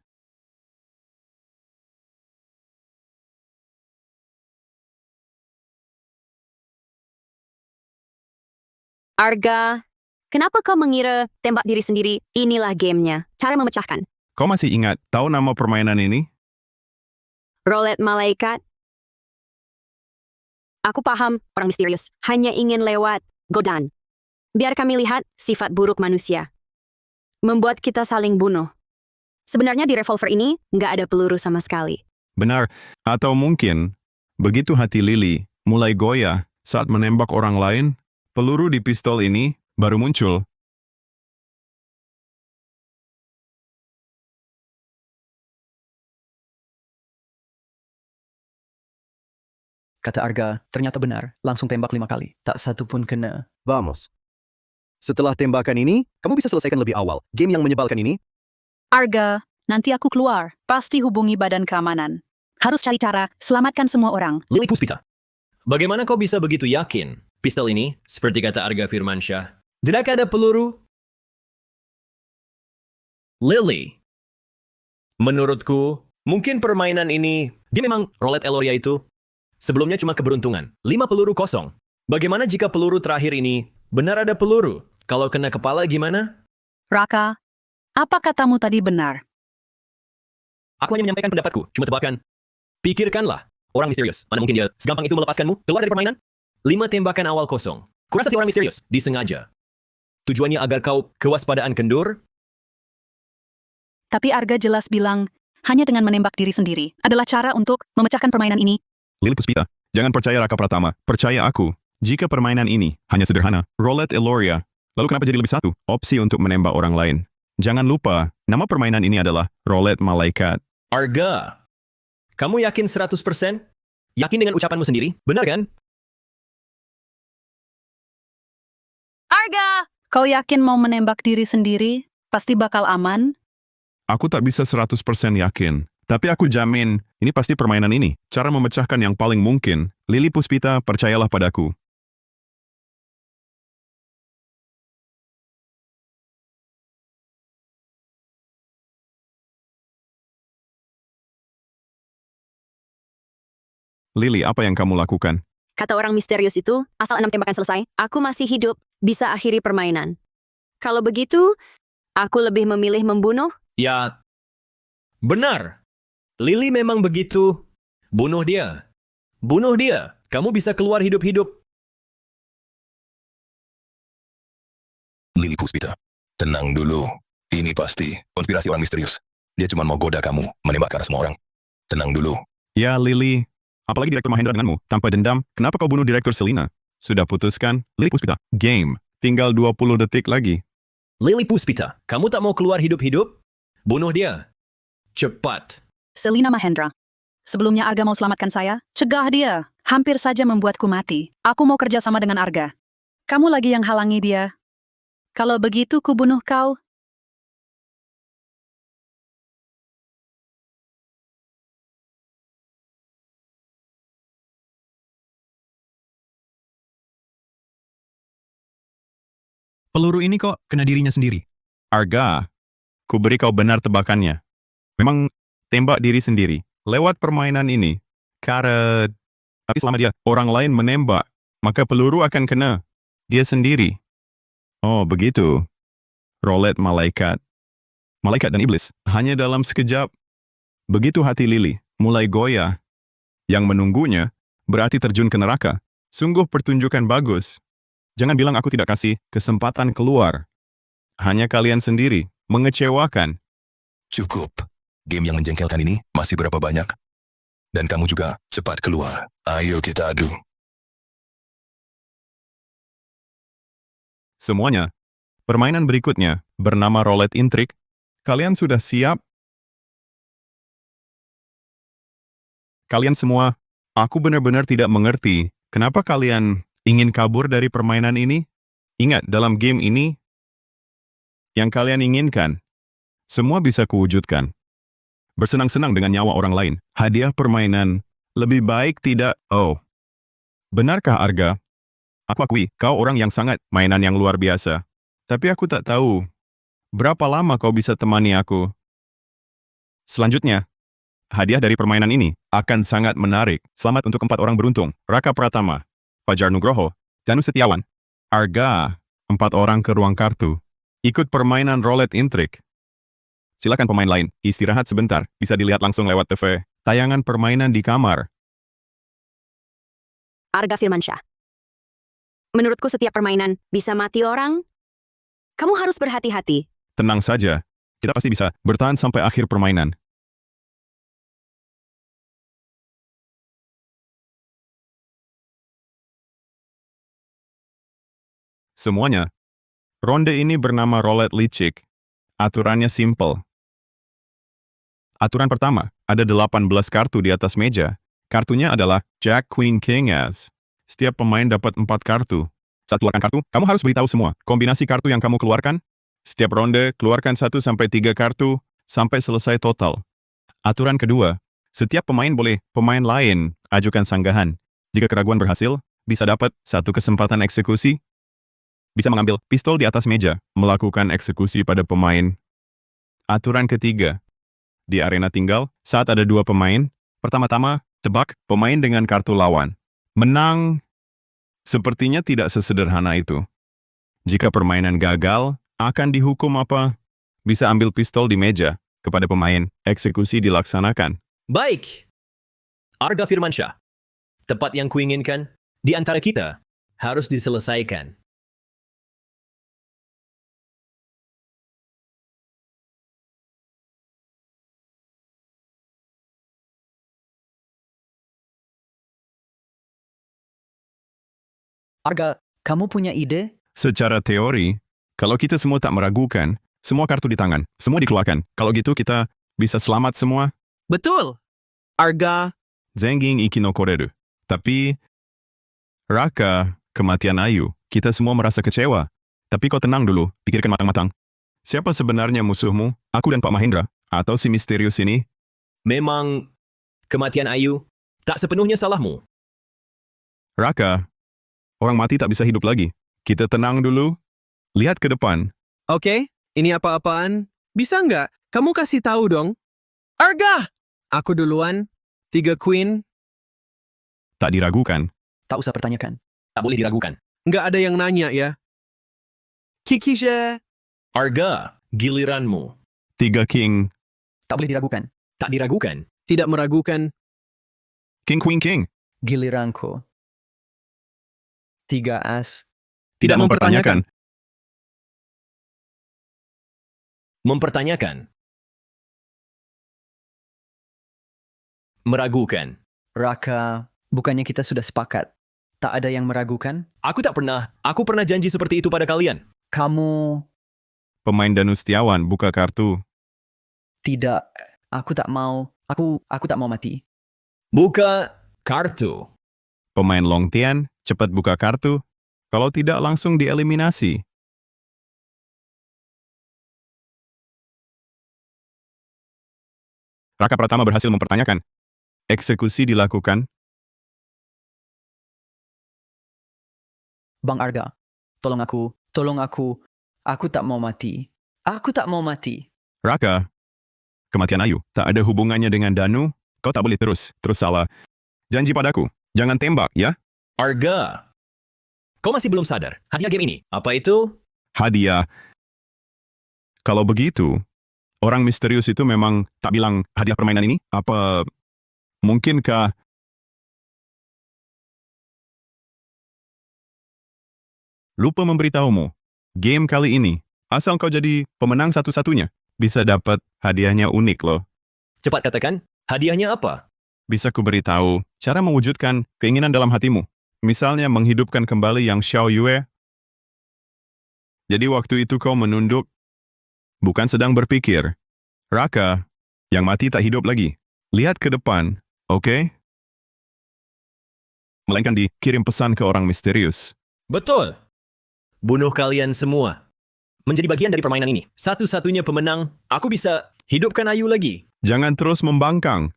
Arga, kenapa kau mengira tembak diri sendiri inilah gamenya? Cara memecahkan. Kau masih ingat, tahu nama permainan ini? Roulette malaikat. Aku paham, orang misterius hanya ingin lewat godaan. Biar kami lihat sifat buruk manusia. Membuat kita saling bunuh. Sebenarnya di revolver ini nggak ada peluru sama sekali. Benar. Atau mungkin, begitu hati Lily mulai goyah saat menembak orang lain, peluru di pistol ini baru muncul. Kata Arga, ternyata benar. Langsung tembak 5 kali. Tak satu pun kena. Vamos. Setelah tembakan ini, kamu bisa selesaikan lebih awal. Game yang menyebalkan ini, Arga, nanti aku keluar. Pasti hubungi badan keamanan. Harus cari cara selamatkan semua orang. Lily Puspita, bagaimana kau bisa begitu yakin? Pistol ini, seperti kata Arga Firmansyah, tidak ada peluru? Lily, menurutku, mungkin permainan ini, dia memang roulette Eloria itu. Sebelumnya cuma keberuntungan. 5 peluru kosong. Bagaimana jika peluru terakhir ini benar ada peluru? Kalau kena kepala gimana? Raka, apa katamu tadi benar? Aku hanya menyampaikan pendapatku, cuma tebakan. Pikirkanlah, orang misterius. Mana mungkin dia segampang itu melepaskanmu keluar dari permainan? 5 tembakan awal kosong. Kurasa si orang misterius disengaja. Tujuannya agar kau kewaspadaan kendur? Tapi Arga jelas bilang, hanya dengan menembak diri sendiri adalah cara untuk memecahkan permainan ini. Lily Puspita, jangan percaya Raka Pratama. Percaya aku. Jika permainan ini hanya sederhana, roulette Eloria, lalu kenapa jadi lebih satu opsi untuk menembak orang lain? Jangan lupa, nama permainan ini adalah roulette malaikat. Arga, kamu yakin 100%? Yakin dengan ucapanmu sendiri? Benar kan? Arga! Kau yakin mau menembak diri sendiri? Pasti bakal aman? Aku tak bisa 100% yakin. Tapi aku jamin, ini pasti permainan ini. Cara memecahkan yang paling mungkin. Lily Puspita, percayalah padaku. Lily, apa yang kamu lakukan? Kata orang misterius itu, asal 6 tembakan selesai, aku masih hidup, bisa akhiri permainan. Kalau begitu, aku lebih memilih membunuh. Ya, benar. Lily memang begitu. Bunuh dia. Bunuh dia. Kamu bisa keluar hidup-hidup. Lily Puspita, tenang dulu. Ini pasti konspirasi orang misterius. Dia cuma mau goda kamu, menembak ke arah semua orang. Tenang dulu. Ya, Lily. Apalagi Direktur Mahendra denganmu. Tanpa dendam, kenapa kau bunuh Direktur Selina? Sudah putuskan? Lily Puspita, game. Tinggal 20 detik lagi. Lily Puspita, kamu tak mau keluar hidup-hidup? Bunuh dia. Cepat. Selina Mahendra. Sebelumnya Arga mau selamatkan saya, cegah dia. Hampir saja membuatku mati. Aku mau kerja sama dengan Arga. Kamu lagi yang halangi dia. Kalau begitu ku bunuh kau. Peluru ini kok kena dirinya sendiri. Arga, ku beri kau benar tebakannya. Memang tembak diri sendiri. Lewat permainan ini, karet. Tapi selama dia orang lain menembak, maka peluru akan kena dia sendiri. Oh, begitu. Roulette malaikat. malaikat dan iblis, hanya dalam sekejap. Begitu hati Lily mulai goyah, yang menunggunya berarti terjun ke neraka. Sungguh pertunjukan bagus. Jangan bilang aku tidak kasih kesempatan keluar. Hanya kalian sendiri, mengecewakan. Cukup. Game yang menjengkelkan ini masih berapa banyak? Dan kamu juga cepat keluar. Ayo kita adu. Semuanya. Permainan berikutnya bernama Roulette Intrik. Kalian sudah siap? Kalian semua, aku benar-benar tidak mengerti kenapa kalian ingin kabur dari permainan ini. Ingat, dalam game ini, yang kalian inginkan, semua bisa kuwujudkan. Bersenang-senang dengan nyawa orang lain. Hadiah permainan, lebih baik tidak. Oh, benarkah Arga? Aku akui, kau orang yang sangat mainan yang luar biasa. Tapi aku tak tahu berapa lama kau bisa temani aku. Selanjutnya, hadiah dari permainan ini akan sangat menarik. Selamat untuk 4 orang beruntung. Raka Pratama, Fajar Nugroho, Danu Setiawan, Arga. 4 orang ke ruang kartu. Ikut permainan Roulette Intrik. Silakan pemain lain, istirahat sebentar. Bisa dilihat langsung lewat TV. Tayangan permainan di kamar. Arga Firmansyah. Menurutku setiap permainan bisa mati orang. Kamu harus berhati-hati. Tenang saja. Kita pasti bisa bertahan sampai akhir permainan. Semuanya. Ronde ini bernama Roulette Licik. Aturannya simpel. Aturan pertama, ada 18 kartu di atas meja. Kartunya adalah Jack, Queen, King, As. Setiap pemain dapat 4 kartu. Saat keluarkan kartu, kamu harus beritahu semua kombinasi kartu yang kamu keluarkan. Setiap ronde, keluarkan 1-3 kartu sampai selesai total. Aturan kedua, setiap pemain boleh pemain lain ajukan sanggahan. Jika keraguan berhasil, bisa dapat 1 kesempatan eksekusi. Bisa mengambil pistol di atas meja, melakukan eksekusi pada pemain. Aturan ketiga, di arena tinggal, saat ada 2 pemain, pertama-tama, tebak pemain dengan kartu lawan. Menang, sepertinya tidak sesederhana itu. Jika permainan gagal, akan dihukum apa? Bisa ambil pistol di meja, kepada pemain, eksekusi dilaksanakan. Baik. Arga Firmansyah. Tempat yang kuinginkan di antara kita harus diselesaikan. Arga, kamu punya ide? Secara teori, kalau kita semua tak meragukan, semua kartu di tangan, semua dikeluarkan. Kalau gitu kita bisa selamat semua. Betul. Arga, Zengging iki no koreru. Tapi, Raka, kematian Ayu, kita semua merasa kecewa. Tapi kau tenang dulu, pikirkan matang-matang. Siapa sebenarnya musuhmu? Aku dan Pak Mahendra? Atau si misterius ini? Memang kematian Ayu tak sepenuhnya salahmu. Raka, orang mati tak bisa hidup lagi. Kita tenang dulu. Lihat ke depan. oke, ini apa-apaan? Bisa nggak? Kamu kasih tahu dong. Arga! Aku duluan. 3 queen. Tak diragukan. Tak usah pertanyakan. Tak boleh diragukan. Nggak ada yang nanya ya. Kikisha. Arga, giliranmu. 3 king. Tak boleh diragukan. Tak diragukan. Tidak meragukan. King, queen, king. Giliranku. 3 as. Tidak mempertanyakan. Mempertanyakan. Meragukan. Raka, bukannya kita sudah sepakat? Tak ada yang meragukan? Aku tak pernah. Aku pernah janji seperti itu pada kalian. Kamu... Pemain Danu Setiawan buka kartu. Tidak. Aku tak mau. Aku tak mau mati. Buka kartu. Pemain Long Tian, cepat buka kartu. Kalau tidak langsung dieliminasi. Raka Pratama berhasil mempertanyakan. Eksekusi dilakukan. Bang Arga, tolong aku. Tolong aku. Aku tak mau mati. Aku tak mau mati. Raka, kematian Ayu tak ada hubungannya dengan Danu. Kau tak boleh terus salah. Janji padaku, jangan tembak, ya? Arga, kau masih belum sadar. Hadiah game ini, apa itu? Hadiah. Kalau begitu, Orang misterius itu memang tak bilang hadiah permainan ini? Apa mungkinkah lupa memberitahumu? Game kali ini, asal kau jadi pemenang satu-satunya, bisa dapat hadiahnya unik loh. Cepat katakan, hadiahnya apa? Bisa kuberitahu cara mewujudkan keinginan dalam hatimu. Misalnya menghidupkan kembali yang Xiao Yue. Jadi waktu itu kau menunduk, bukan sedang berpikir. Raka, yang mati tak hidup lagi. Lihat ke depan, oke? Melainkan dikirim pesan ke orang misterius. Betul. Bunuh kalian semua. Menjadi bagian dari permainan ini. Satu-satunya pemenang, aku bisa hidupkan Ayu lagi. Jangan terus membangkang.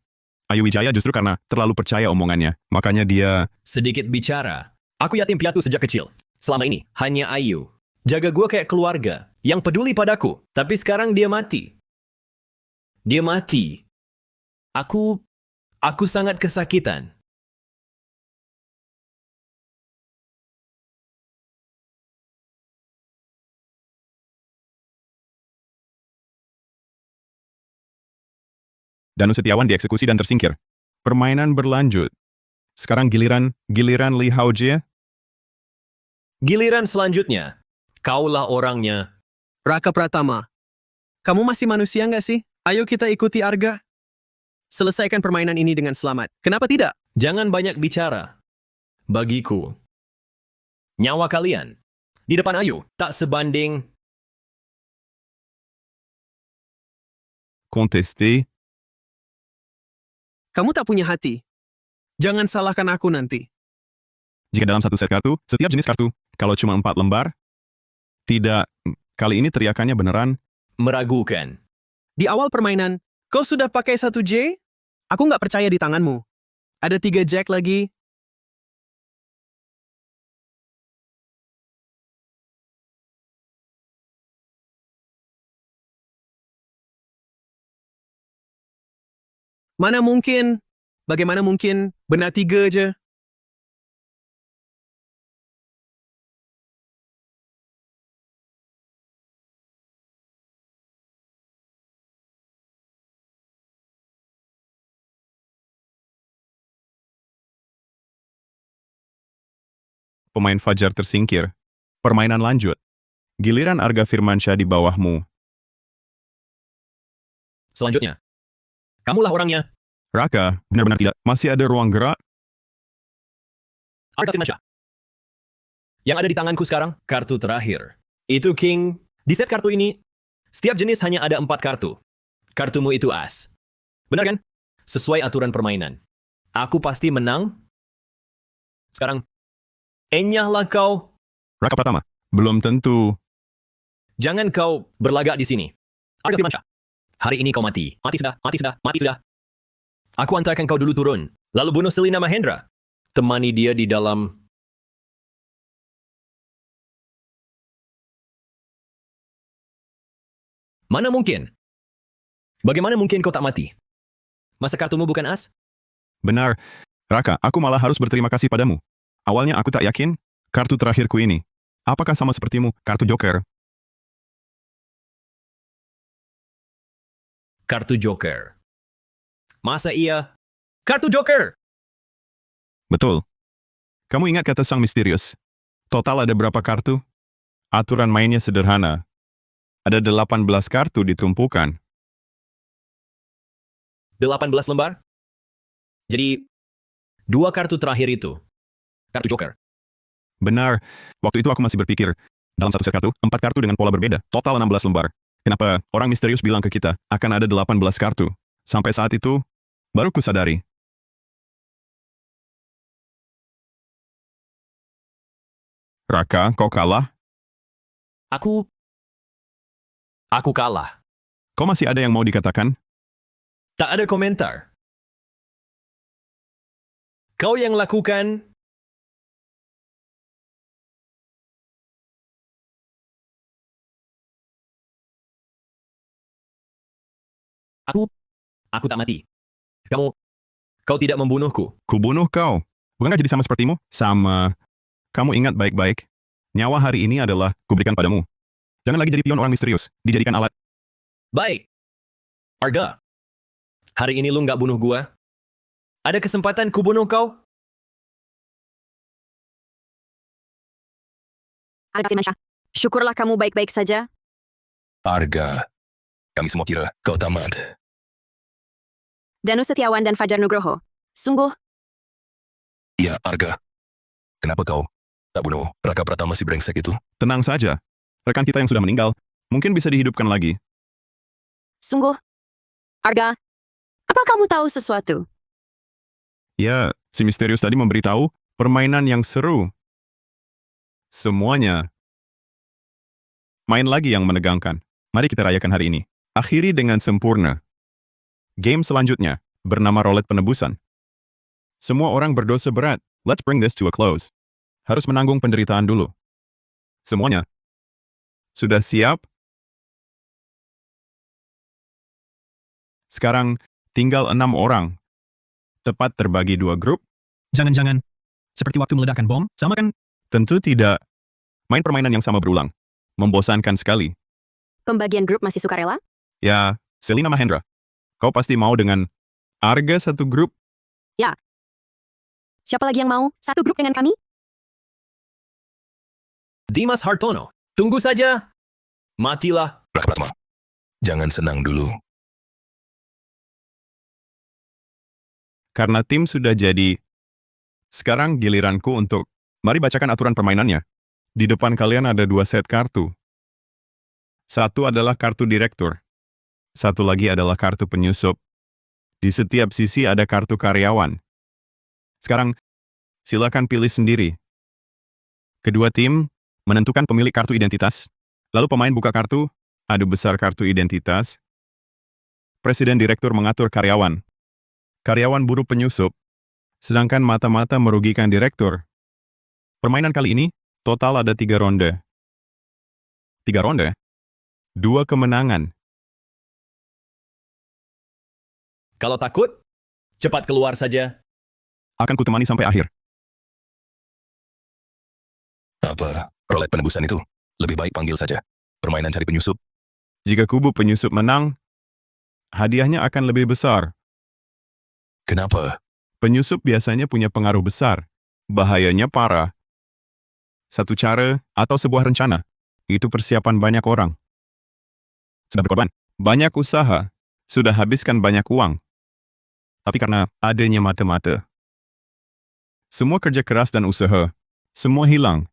Ayu Wijaya justru karena terlalu percaya omongannya. Makanya dia... Sedikit bicara. Aku yatim piatu sejak kecil. Selama ini, hanya Ayu. Jaga gua kayak keluarga. Yang peduli padaku. Tapi sekarang dia mati. Dia mati. Aku sangat kesakitan. Danu Setiawan dieksekusi dan tersingkir. Permainan berlanjut. Sekarang giliran Li Haojie. Giliran selanjutnya. Kaulah orangnya. Raka Pratama, kamu masih manusia nggak sih? Ayo kita ikuti Arga. Selesaikan permainan ini dengan selamat. Kenapa tidak? Jangan banyak bicara. Bagiku, nyawa kalian di depan Ayu tak sebanding. Contesté. Kamu tak punya hati. Jangan salahkan aku nanti. Jika dalam satu set kartu, setiap jenis kartu, kalau cuma 4 lembar, tidak, kali ini teriakannya beneran. Meragukan. Di awal permainan, kau sudah pakai 1 J? Aku nggak percaya di tanganmu. Ada 3 Jack lagi. Mana mungkin? Bagaimana mungkin? Benar 3 aja. Pemain Fajar tersingkir. Permainan lanjut. Giliran Arga Firmansyah di bawahmu. Selanjutnya. Kamulah orangnya. Raka, benar-benar tidak. Masih ada ruang gerak? Arga Firmansyah. Yang ada di tanganku sekarang, kartu terakhir. Itu King. Di set kartu ini, setiap jenis hanya ada 4 kartu. Kartumu itu as. Benar kan? Sesuai aturan permainan. Aku pasti menang. Sekarang, enyahlah kau. Raka Pratama, belum tentu. Jangan kau berlagak di sini. Arga Firmansyah. Hari ini kau mati. Mati sudah, mati sudah, mati sudah. Aku antarkan kau dulu turun. Lalu bunuh Selina Mahendra. Temani dia di dalam... Mana mungkin? Bagaimana mungkin kau tak mati? Masa kartumu bukan as? Benar. Raka, aku malah harus berterima kasih padamu. Awalnya aku tak yakin kartu terakhirku ini. Apakah sama sepertimu, kartu Joker? Kartu Joker. Masa iya? Kartu Joker! Betul. Kamu ingat kata sang misterius? Total ada berapa kartu? Aturan mainnya sederhana. Ada 18 kartu ditumpukan. 18 lembar? Jadi, 2 kartu terakhir itu. Kartu Joker. Benar. Waktu itu aku masih berpikir, dalam satu set kartu, 4 kartu dengan pola berbeda. Total 16 lembar. Kenapa orang misterius bilang ke kita, akan ada 18 kartu? Sampai saat itu, baru kusadari. Raka, kau kalah? Aku kalah. Kau masih ada yang mau dikatakan? Tak ada komentar. Kau yang lakukan... Aku tak mati. Kau tidak membunuhku. Kubunuh kau. Bukankah jadi sama sepertimu? Sama. Kamu ingat baik-baik. Nyawa hari ini adalah kuberikan padamu. Jangan lagi jadi pion orang misterius. Dijadikan alat. Baik. Arga, hari ini lu nggak bunuh gua? Ada kesempatan ku bunuh kau? Arga Firmansyah, syukurlah kamu baik-baik saja. Arga, kami semua kira kau tamat. Danu Setiawan dan Fajar Nugroho. Sungguh, Ya, Arga. Kenapa kau tak bunuh Raka Pratama si brengsek itu? Tenang saja. Rekan kita yang sudah meninggal, mungkin bisa dihidupkan lagi. sungguh. Arga, apa kamu tahu sesuatu? Ya, si Misterius tadi memberitahu permainan yang seru. Semuanya. Main lagi yang menegangkan. Mari kita rayakan hari ini. Akhiri dengan sempurna. Game selanjutnya, bernama Roulette Penebusan. Semua orang berdosa berat. Let's bring this to a close. Harus menanggung penderitaan dulu. Semuanya. Sudah siap? Sekarang, tinggal 6 orang. Tepat terbagi 2 grup? Jangan-jangan, seperti waktu meledakkan bom, sama kan? Tentu tidak. Main permainan yang sama berulang. Membosankan sekali. Pembagian grup masih sukarela? Ya, Selina Mahendra. Kau pasti mau dengan Arga satu grup? Ya. Siapa lagi yang mau satu grup dengan kami? Dimas Hartono, tunggu saja. Matilah. Raka Pratama, jangan senang dulu. Karena tim sudah jadi. Sekarang giliranku untuk, mari bacakan aturan permainannya. Di depan kalian ada 2 set kartu. Satu adalah kartu direktur. Satu lagi adalah kartu penyusup. Di setiap sisi ada kartu karyawan. Sekarang, silakan pilih sendiri. Kedua tim menentukan pemilik kartu identitas. Lalu pemain buka kartu, adu besar kartu identitas. Presiden direktur mengatur karyawan. Karyawan buru penyusup. Sedangkan mata-mata merugikan direktur. Permainan kali ini, total ada 3 ronde. 3 ronde? 2 kemenangan. Kalau takut, cepat keluar saja. Akan kutemani sampai akhir. Apa? Roulette penebusan itu? Lebih baik panggil saja. Permainan cari penyusup. Jika kubu penyusup menang, hadiahnya akan lebih besar. Kenapa? Penyusup biasanya punya pengaruh besar. Bahayanya parah. Satu cara atau sebuah rencana, itu persiapan banyak orang. Sudah berkorban, banyak usaha, sudah habiskan banyak uang. Tapi karena adanya mata-mata, semua kerja keras dan usaha, semua hilang.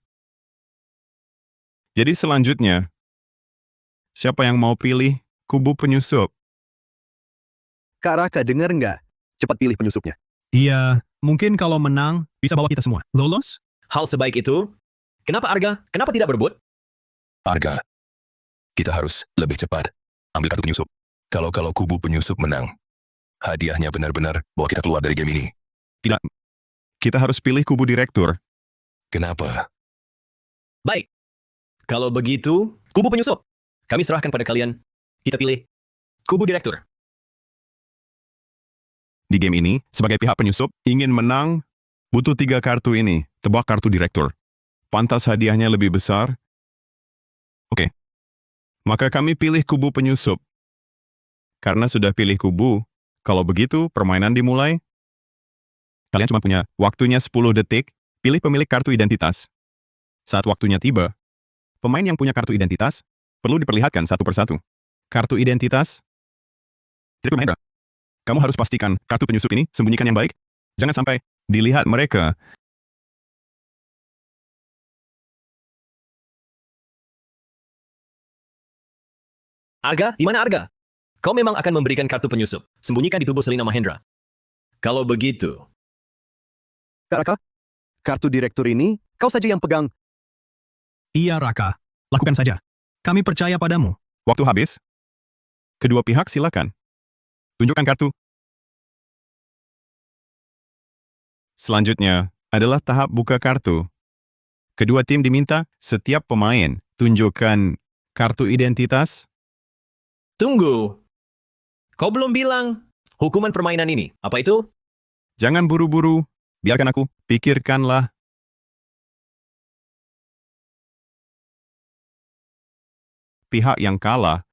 Jadi selanjutnya, siapa yang mau pilih kubu penyusup? Kak Raka, dengar nggak? Cepat pilih penyusupnya. Iya, mungkin kalau menang, bisa bawa kita semua. Lolos? Hal sebaik itu, kenapa Arga? Kenapa tidak berebut? Arga, kita harus lebih cepat. Ambil kartu penyusup. Kalau kubu penyusup menang, hadiahnya benar-benar bawa kita keluar dari game ini. Tidak. Kita harus pilih kubu direktur. Kenapa? Baik. Kalau begitu, kubu penyusup. Kami serahkan pada kalian. Kita pilih kubu direktur. Di game ini, sebagai pihak penyusup, ingin menang, butuh 3 kartu ini. Tebak kartu direktur. Pantas hadiahnya lebih besar. Oke. Maka kami pilih kubu penyusup. Karena sudah pilih kubu, kalau begitu permainan dimulai. Kalian cuma punya waktunya 10 detik, pilih pemilik kartu identitas. Saat waktunya tiba, pemain yang punya kartu identitas perlu diperlihatkan satu persatu. Kartu identitas. Direktur Mahendra, kamu harus pastikan kartu penyusup ini sembunyikan yang baik. Jangan sampai dilihat mereka. Arga, di mana Arga? Kau memang akan memberikan kartu penyusup. Sembunyikan di tubuh Selina Mahendra. Kalau begitu, Kak Raka, kartu direktur ini kau saja yang pegang. Iya, Raka. Lakukan saja. Kami percaya padamu. Waktu habis. Kedua pihak silakan. Tunjukkan kartu. Selanjutnya adalah tahap buka kartu. Kedua tim diminta setiap pemain tunjukkan kartu identitas. tunggu. Kau belum bilang hukuman permainan ini. Apa itu? Jangan buru-buru. Biarkan aku. Pikirkanlah. Pihak yang kalah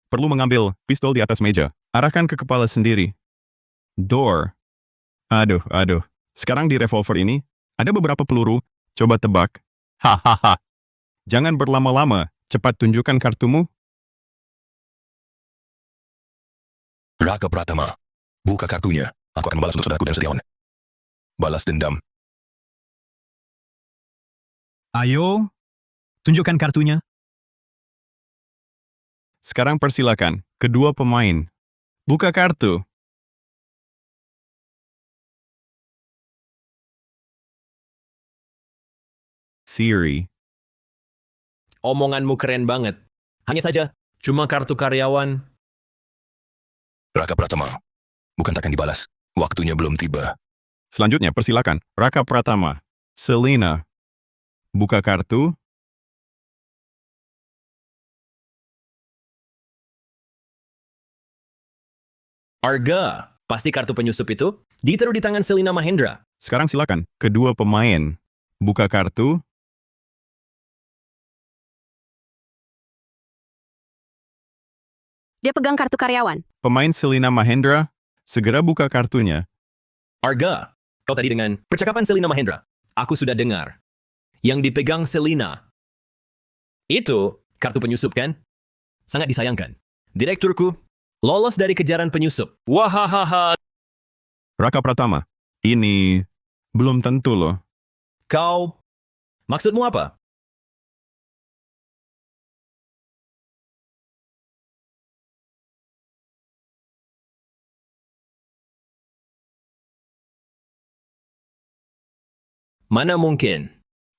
perlu mengambil pistol di atas meja Arahkan ke kepala sendiri. Door. Aduh. Sekarang di revolver ini, ada beberapa peluru. Coba tebak. Hahaha. Jangan berlama-lama. Cepat tunjukkan kartumu. Raka Pratama. Buka kartunya. Aku akan membalas untuk saudaraku dan Setiawan. Balas dendam. Ayo, tunjukkan kartunya. Sekarang persilakan. Kedua pemain. Buka kartu. Siri. Omonganmu keren banget. Hanya saja, cuma kartu karyawan. Raka Pratama. Bukan takkan dibalas. Waktunya belum tiba. Selanjutnya, persilakan. Raka Pratama. Selina. Buka kartu. Arga, pasti kartu penyusup itu ditaruh di tangan Selina Mahendra. Sekarang silakan. Kedua pemain. Buka kartu. Dia pegang kartu karyawan. Pemain Selina Mahendra, segera buka kartunya. Arga, kau tadi dengan percakapan Selina Mahendra. Aku sudah dengar. Yang dipegang Selina. Itu kartu penyusup kan? Sangat disayangkan. Direkturku, lolos dari kejaran penyusup. Wahahaha. Raka Pratama, ini belum tentu loh. Kau, maksudmu apa? Mana mungkin?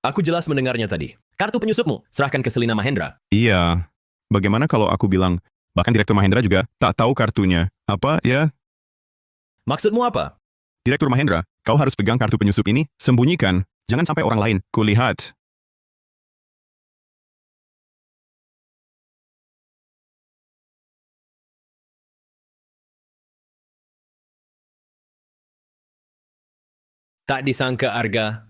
Aku jelas mendengarnya tadi. Kartu penyusupmu, serahkan ke Selina Mahendra. Iya. Bagaimana kalau aku bilang, bahkan Direktur Mahendra juga tak tahu kartunya. Apa ya? Maksudmu apa? Direktur Mahendra, kau harus pegang kartu penyusup ini, sembunyikan. Jangan sampai orang lain kulihat. Tak disangka Arga.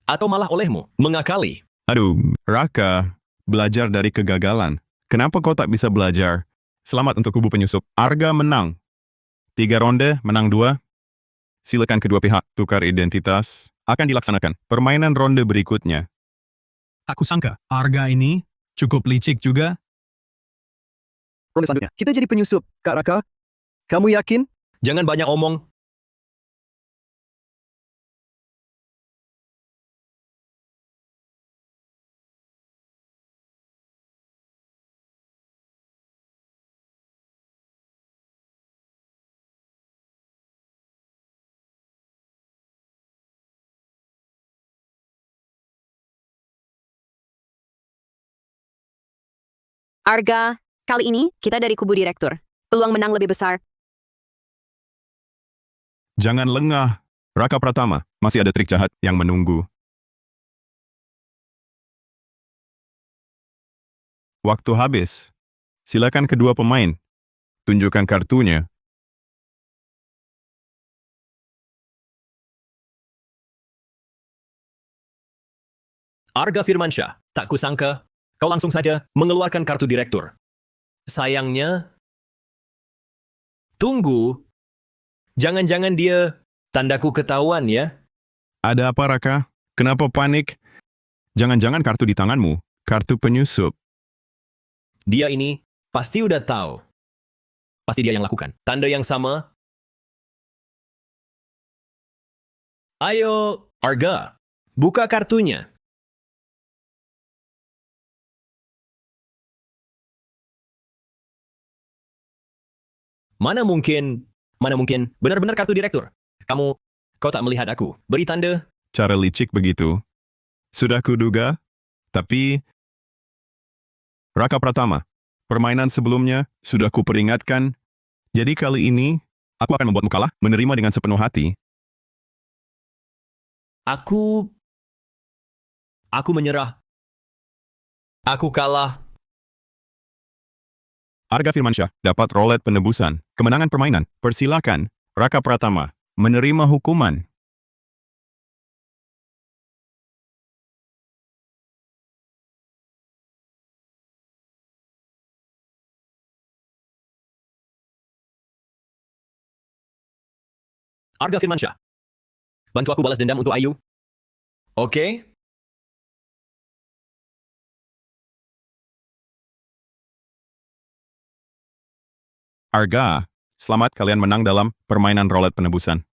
Atau malah olehmu, mengakali. Aduh, Raka, belajar dari kegagalan. Kenapa kau tak bisa belajar? Selamat untuk kubu penyusup. Arga menang. 3 ronde, menang 2. Silakan kedua pihak tukar identitas. Akan dilaksanakan permainan ronde berikutnya. Aku sangka, Arga ini cukup licik juga. Ronde selanjutnya. Kita jadi penyusup, Kak Raka. Kamu yakin? Jangan banyak omong. Arga, kali ini kita dari kubu direktur. Peluang menang lebih besar. Jangan lengah. Raka Pratama, masih ada trik jahat yang menunggu. Waktu habis. Silakan kedua pemain. Tunjukkan kartunya. Arga Firmansyah, tak kusangka kau langsung saja mengeluarkan kartu direktur. Sayangnya, tunggu. Jangan-jangan dia tandaku ketahuan ya? Ada apa, Raka? Kenapa panik? Jangan-jangan kartu di tanganmu. Kartu penyusup. Dia ini pasti udah tahu. Pasti dia yang lakukan. Tanda yang sama. Ayo, Arga. Buka kartunya. Mana mungkin benar-benar kartu direktur. Kau tak melihat aku. Beri tanda. Cara licik begitu. Sudah kuduga, tapi Raka Pratama, permainan sebelumnya sudah kuperingatkan. Jadi kali ini, aku akan membuatmu kalah, menerima dengan sepenuh hati. Aku menyerah. Aku kalah. Arga Firmansyah dapat rolet penebusan. Kemenangan permainan. Persilakan, Raka Pratama, menerima hukuman. Arga Firmansyah. Bantu aku balas dendam untuk Ayu. Okey? Arga, selamat kalian menang dalam permainan roulette penebusan.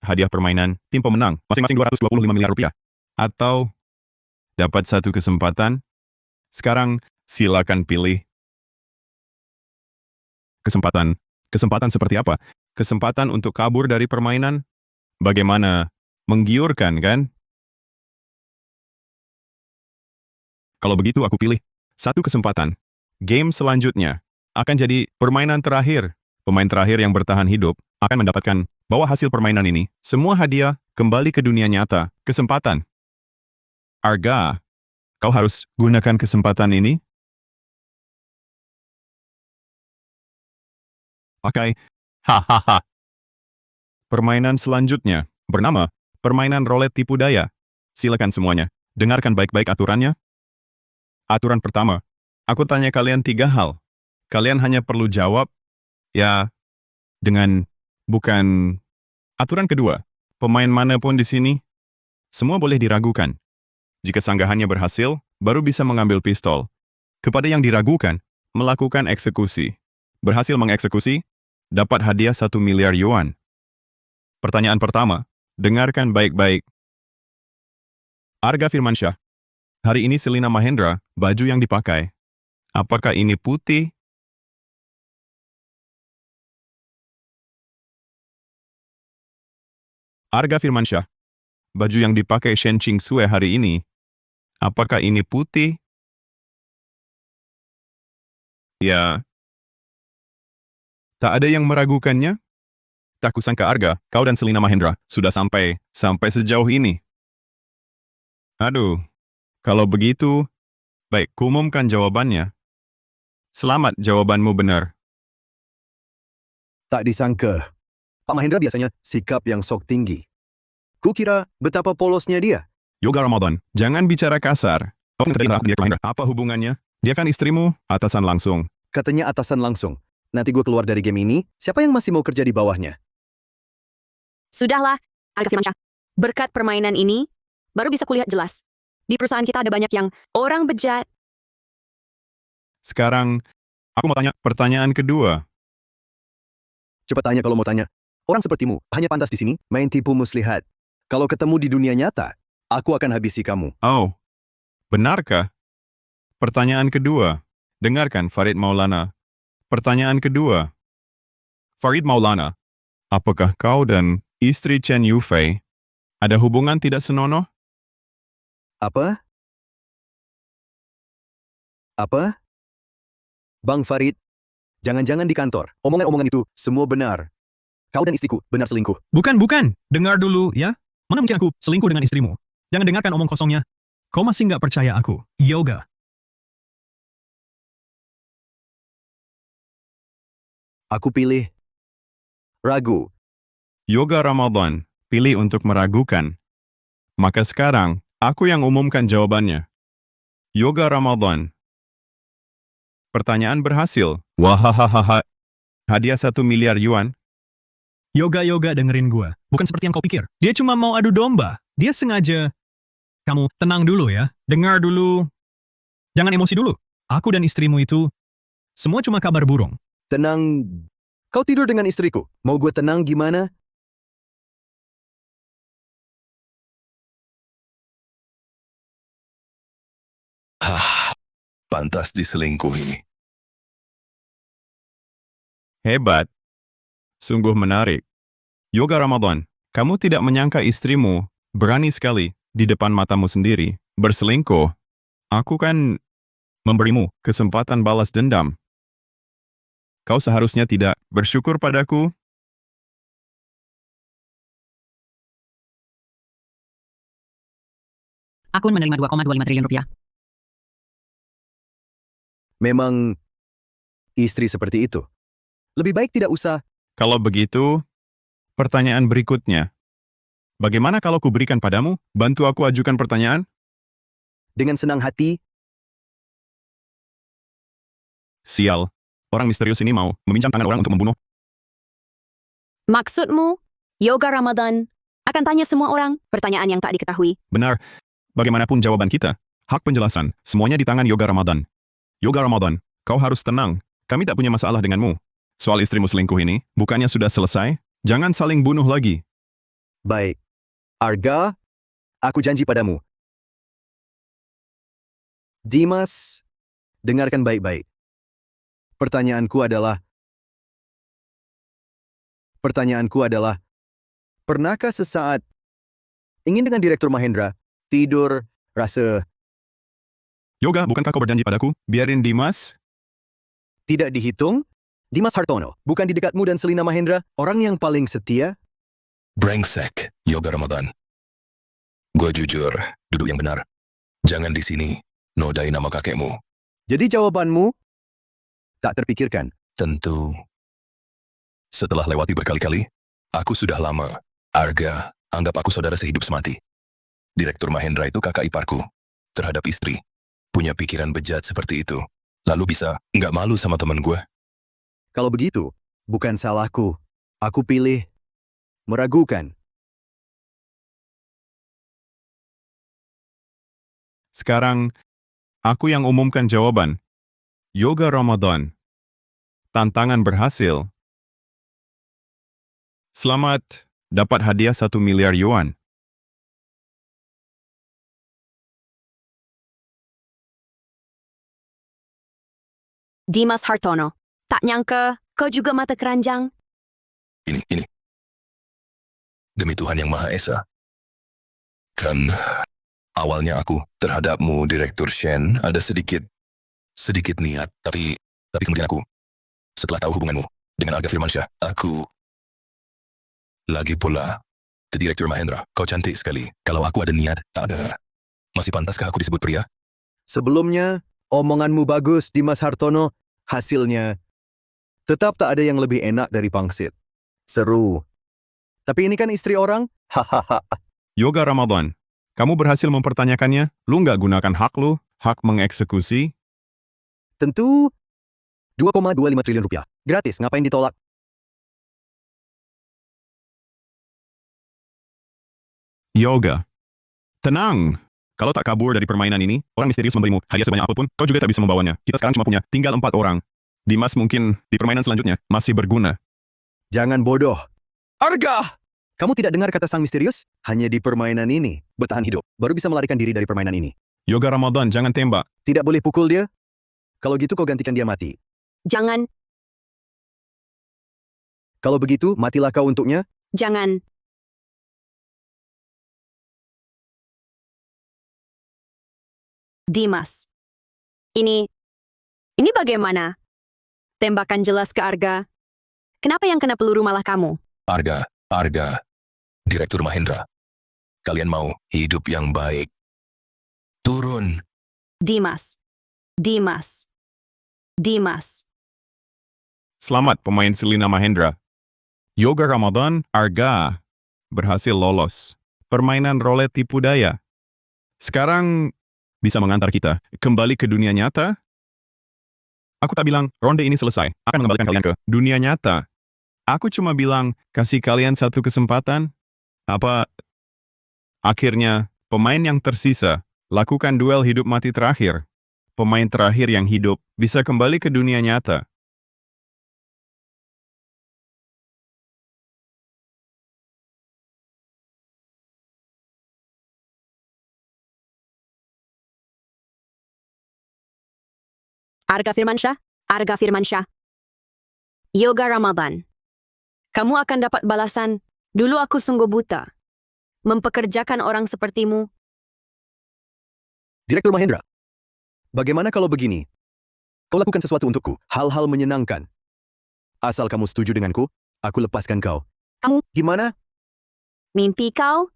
Hadiah permainan, tim pemenang, masing-masing 225 miliar rupiah. Atau dapat satu kesempatan. Sekarang silakan pilih. Kesempatan. Kesempatan seperti apa? Kesempatan untuk kabur dari permainan? Bagaimana? Menggiurkan, kan? Kalau begitu aku pilih satu kesempatan. Game selanjutnya akan jadi permainan terakhir. Pemain terakhir yang bertahan hidup akan mendapatkan bahwa hasil permainan ini, semua hadiah kembali ke dunia nyata. Kesempatan. Arga, kau harus gunakan kesempatan ini. Pakai. Hahaha. Permainan selanjutnya bernama permainan roulette tipu daya. Silakan semuanya, dengarkan baik-baik aturannya. Aturan pertama, aku tanya kalian 3 hal. Kalian hanya perlu jawab, ya, dengan bukan. Aturan kedua, pemain manapun di sini, semua boleh diragukan. Jika sanggahannya berhasil, baru bisa mengambil pistol. Kepada yang diragukan, melakukan eksekusi. Berhasil mengeksekusi, dapat hadiah 1 miliar yuan. Pertanyaan pertama, dengarkan baik-baik. Arga Firmansyah, hari ini Selina Mahendra, baju yang dipakai. Apakah ini putih? Arga Firmansyah, baju yang dipakai Shen Ching Sue hari ini, apakah ini putih? Ya. Tak ada yang meragukannya? Tak kusangka Arga, kau dan Selina Mahendra sudah sampai sejauh ini. Aduh, kalau begitu, baik, kuumumkan jawabannya. Selamat, jawabanmu benar. Tak disangka. Pak Mahendra biasanya sikap yang sok tinggi. Kukira betapa polosnya dia. Yoga Ramadan, jangan bicara kasar. Kau ngertiin aku dia ke Mahendra. Apa hubungannya? Dia kan istrimu, atasan langsung. Katanya atasan langsung. Nanti gue keluar dari game ini, siapa yang masih mau kerja di bawahnya? Sudahlah, Arga Firmansyah. Berkat permainan ini, baru bisa kulihat jelas. Di perusahaan kita ada banyak yang orang bejat. Sekarang, aku mau tanya pertanyaan kedua. Cepat tanya kalau mau tanya. Orang sepertimu hanya pantas di sini main tipu muslihat. Kalau ketemu di dunia nyata, aku akan habisi kamu. Oh, benarkah? Pertanyaan kedua. Dengarkan Farid Maulana. Pertanyaan kedua. Farid Maulana, apakah kau dan istri Chen Yufei ada hubungan tidak senonoh? Apa? Apa? Bang Farid, jangan-jangan di kantor. Omongan-omongan itu semua benar. Kau dan istriku benar selingkuh. Bukan. Dengar dulu, ya. Mana mungkin aku selingkuh dengan istrimu? Jangan dengarkan omong kosongnya. Kau masih nggak percaya aku. Yoga. Aku pilih ragu. Yoga Ramadan, pilih untuk meragukan. Maka sekarang, aku yang umumkan jawabannya. Yoga Ramadan. Pertanyaan berhasil. Wahahaha. Hadiah 1 miliar yuan. Yoga dengerin gua. Bukan seperti yang kau pikir. Dia cuma mau adu domba. Dia sengaja. Kamu tenang dulu ya. Dengar dulu. Jangan emosi dulu. Aku dan istrimu itu semua cuma kabar burung. Tenang. Kau tidur dengan istriku. Mau gue tenang gimana? Pantas diselingkuhi. Hebat. Sungguh menarik. Yoga Ramadan, kamu tidak menyangka istrimu berani sekali di depan matamu sendiri berselingkuh. Aku kan memberimu kesempatan balas dendam. Kau seharusnya tidak bersyukur padaku. Aku menerima 2,25 triliun rupiah. Memang istri seperti itu. Lebih baik tidak usah. Kalau begitu, pertanyaan berikutnya. Bagaimana kalau kuberikan padamu, bantu aku ajukan pertanyaan? Dengan senang hati. Sial, orang misterius ini mau meminjam tangan orang untuk membunuh. Maksudmu, Yoga Ramadan akan tanya semua orang pertanyaan yang tak diketahui. Benar. Bagaimanapun jawaban kita, hak penjelasan, semuanya di tangan Yoga Ramadan. Yoga Ramadan, kau harus tenang. Kami tak punya masalah denganmu. Soal istrimu selingkuh ini, bukannya sudah selesai? Jangan saling bunuh lagi. Baik. Arga, aku janji padamu. Dimas, dengarkan baik-baik. Pertanyaanku adalah, pernahkah sesaat ingin dengan Direktur Mahendra tidur, rasa Yoga, bukankah kau berjanji padaku? Biarin Dimas. tidak dihitung? Dimas Hartono, bukan di dekatmu dan Selina Mahendra, orang yang paling setia? Brengsek, Yoga Ramadan. Gue jujur, duduk yang benar. Jangan di sini nodai nama kakekmu. Jadi jawabanmu tak terpikirkan. Tentu. Setelah lewati berkali-kali, aku sudah lama. Arga, anggap aku saudara sehidup semati. Direktur Mahendra itu kakak iparku. Terhadap istri. Punya pikiran bejat seperti itu. Lalu bisa nggak malu sama teman gue? Kalau begitu, bukan salahku. Aku pilih meragukan. Sekarang, aku yang umumkan jawaban. Yoga Ramadan. Tantangan berhasil. Selamat dapat hadiah 1 miliar yuan. Dimas Hartono, tak nyangka kau juga mata keranjang. Ini. Demi Tuhan Yang Maha Esa. Kan, awalnya aku terhadapmu, Direktur Shen, ada sedikit niat. Tapi kemudian aku, setelah tahu hubunganmu dengan Arga Firmansyah, aku... Lagi pula, Direktur Mahendra, kau cantik sekali. Kalau aku ada niat, tak ada. Masih pantaskah aku disebut pria? Sebelumnya, omonganmu bagus, Dimas Hartono. Hasilnya, tetap tak ada yang lebih enak dari pangsit. Seru. Tapi ini kan istri orang? Hahaha. Yoga Ramadan, kamu berhasil mempertanyakannya? Lu nggak gunakan hak lu, hak mengeksekusi? Tentu 2,25 triliun rupiah. Gratis, ngapain ditolak? Yoga. Tenang. Kalau tak kabur dari permainan ini, orang misterius memberimu hadiah sebanyak apapun, kau juga tak bisa membawanya. Kita sekarang cuma tinggal 4 orang. Dimas mungkin di permainan selanjutnya masih berguna. Jangan bodoh. Arga! Kamu tidak dengar kata sang misterius? Hanya di permainan ini, bertahan hidup, baru bisa melarikan diri dari permainan ini. Yoga Ramadan, jangan tembak. Tidak boleh pukul dia? Kalau gitu kau gantikan dia mati. Jangan, Kalau begitu, matilah kau untuknya. jangan. Dimas. Ini bagaimana? Tembakan jelas ke Arga. Kenapa yang kena peluru malah kamu? Arga, Direktur Mahendra. Kalian mau hidup yang baik. Turun. Dimas. Selamat pemain Selina Mahendra. Yoga Ramadan, Arga, berhasil lolos. Permainan roulette tipu daya. Sekarang bisa mengantar kita kembali ke dunia nyata? Aku tak bilang ronde ini selesai, akan mengembalikan kalian ke dunia nyata. Aku cuma bilang kasih kalian satu kesempatan. Akhirnya, pemain yang tersisa lakukan duel hidup mati terakhir. Pemain terakhir yang hidup bisa kembali ke dunia nyata. Arga Firmansyah. Yoga Ramadan. Kamu akan dapat balasan. Dulu aku sungguh buta. Mempekerjakan orang sepertimu. Direktur Mahendra, bagaimana kalau begini? Kau lakukan sesuatu untukku, hal-hal menyenangkan. Asal kamu setuju denganku, aku lepaskan kau. Kamu? Gimana? Mimpi kau?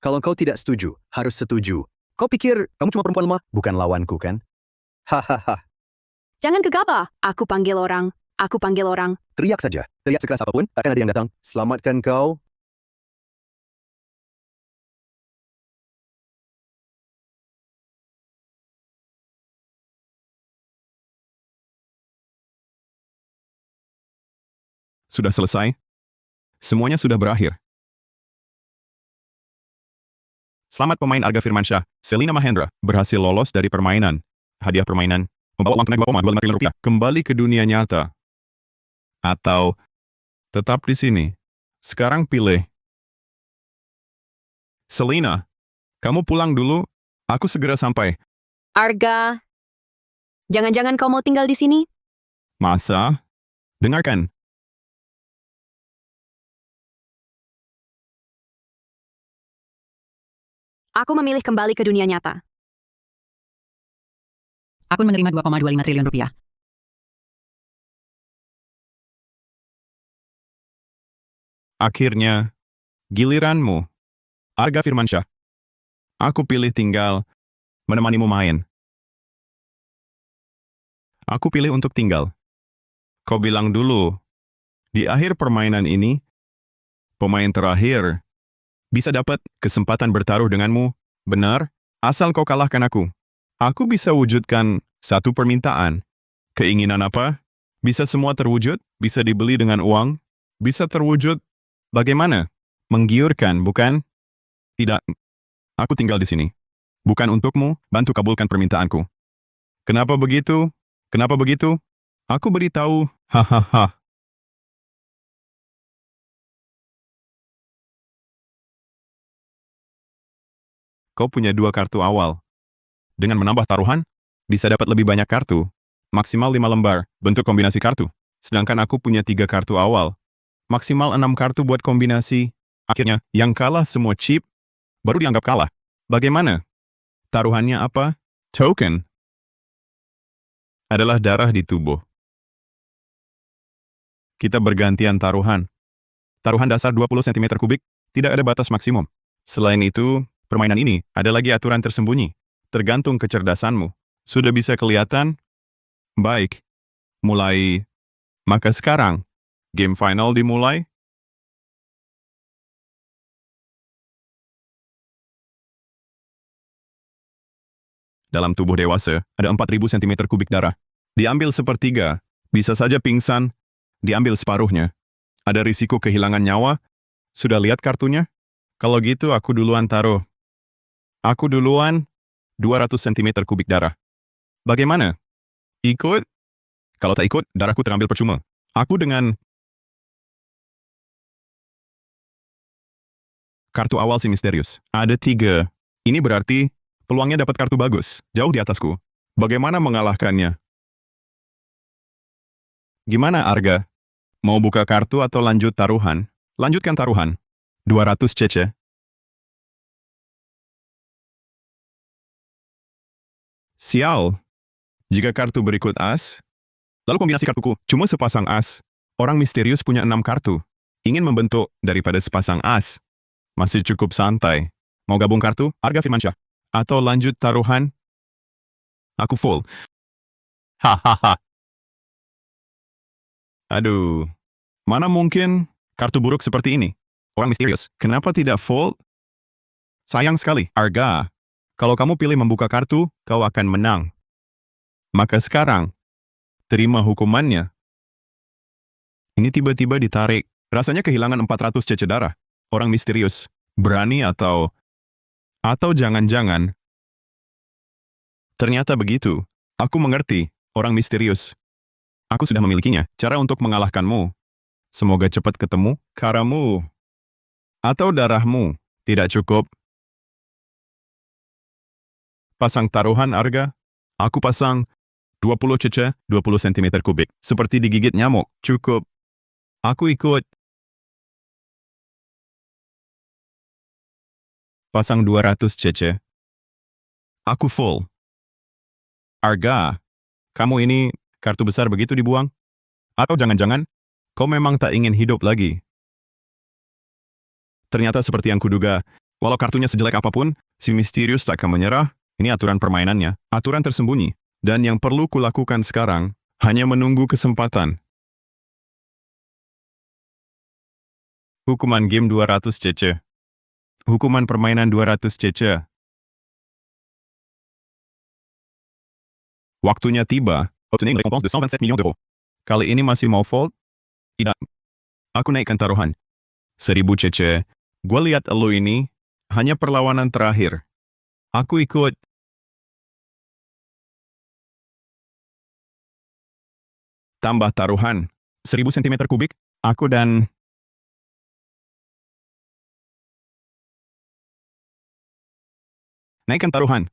Kalau kau tidak setuju, harus setuju. Kau pikir kamu cuma perempuan lemah? Bukan lawanku, kan? Hahaha. Jangan gegabah. Aku panggil orang. Teriak saja. Teriak sekeras apapun, akan ada yang datang. Selamatkan kau. Sudah selesai? Semuanya sudah berakhir. Selamat pemain Arga Firmansyah, Selina Mahendra, berhasil lolos dari permainan. Hadiah permainan, membawa uang tunai 2,25 triliun rupiah, kembali ke dunia nyata. Atau, tetap di sini. Sekarang pilih. Selina, kamu pulang dulu, aku segera sampai. Arga, jangan-jangan kau mau tinggal di sini? Masa? Dengarkan. Aku memilih kembali ke dunia nyata. Aku menerima 2,25 triliun rupiah. Akhirnya, giliranmu. Arga Firmansyah. Aku pilih tinggal, menemanimu main. Aku pilih untuk tinggal. Kau bilang dulu, di akhir permainan ini, pemain terakhir bisa dapat kesempatan bertaruh denganmu, benar? Asal kau kalahkan aku. Aku bisa wujudkan satu permintaan. Keinginan apa? Bisa semua terwujud, bisa dibeli dengan uang, bisa terwujud. Bagaimana? Menggiurkan, bukan? Tidak. Aku tinggal di sini. Bukan untukmu, bantu kabulkan permintaanku. Kenapa begitu? Kenapa begitu? Aku beritahu, hahaha. Kau punya 2 kartu awal. Dengan menambah taruhan, bisa dapat lebih banyak kartu. Maksimal 5 lembar, bentuk kombinasi kartu. Sedangkan aku punya 3 kartu awal. Maksimal 6 kartu buat kombinasi. Akhirnya, yang kalah semua chip, baru dianggap kalah. Bagaimana? Taruhannya apa? Token. Adalah darah di tubuh. Kita bergantian taruhan. Taruhan dasar 20 cm kubik, tidak ada batas maksimum. Selain itu, permainan ini ada lagi aturan tersembunyi. Tergantung kecerdasanmu. Sudah bisa kelihatan? Baik. Mulai. Maka sekarang, game final dimulai. Dalam tubuh dewasa, ada 4.000 cm kubik darah. Diambil sepertiga, bisa saja pingsan, diambil separuhnya. Ada risiko kehilangan nyawa? Sudah lihat kartunya? Kalau gitu aku duluan taruh. Aku duluan, 200 cm kubik darah. Bagaimana? Ikut? Kalau tak ikut, darahku terambil percuma. Aku dengan kartu awal si misterius. Ada 3. Ini berarti peluangnya dapat kartu bagus, jauh di atasku. Bagaimana mengalahkannya? Gimana, Arga? Mau buka kartu atau lanjut taruhan? Lanjutkan taruhan. 200 cc. Sial. Jika kartu berikut as, lalu kombinasi kartuku cuma sepasang as. Orang misterius punya 6 kartu. Ingin membentuk daripada sepasang as. Masih cukup santai. Mau gabung kartu? Arga Firmansyah. Atau lanjut taruhan? Aku full. Hahaha. Aduh. Mana mungkin kartu buruk seperti ini? Orang misterius. Kenapa tidak full? Sayang sekali. Arga. Kalau kamu pilih membuka kartu, kau akan menang. Maka sekarang, terima hukumannya. Ini tiba-tiba ditarik. Rasanya kehilangan 400 cc darah. Orang misterius. Berani atau jangan-jangan. Ternyata begitu. Aku mengerti. Orang misterius. Aku sudah memilikinya. Cara untuk mengalahkanmu. Semoga cepat ketemu. Karamu. Atau darahmu. Tidak cukup. Pasang taruhan, Arga. Aku pasang 20 cc, 20 cm kubik. Seperti digigit nyamuk. Cukup. Aku ikut. Pasang 200 cc. Aku full. Arga, kamu ini kartu besar begitu dibuang? Atau jangan-jangan, kau memang tak ingin hidup lagi? Ternyata seperti yang kuduga, walau kartunya sejelek apapun, si misterius tak akan menyerah. Ini aturan permainannya, aturan tersembunyi. Dan yang perlu kulakukan sekarang, hanya menunggu kesempatan. Hukuman game 200 cc. Hukuman permainan 200 cc. Waktunya tiba. Obtenir une récompense de 127 millions d'euros. Kali ini masih mau fold? Tidak. Aku naikkan taruhan. 1000 cc. Gua lihat elu ini, hanya perlawanan terakhir. Aku ikut. Tambah taruhan. 1000 cm kubik. Aku dan... Naikkan taruhan.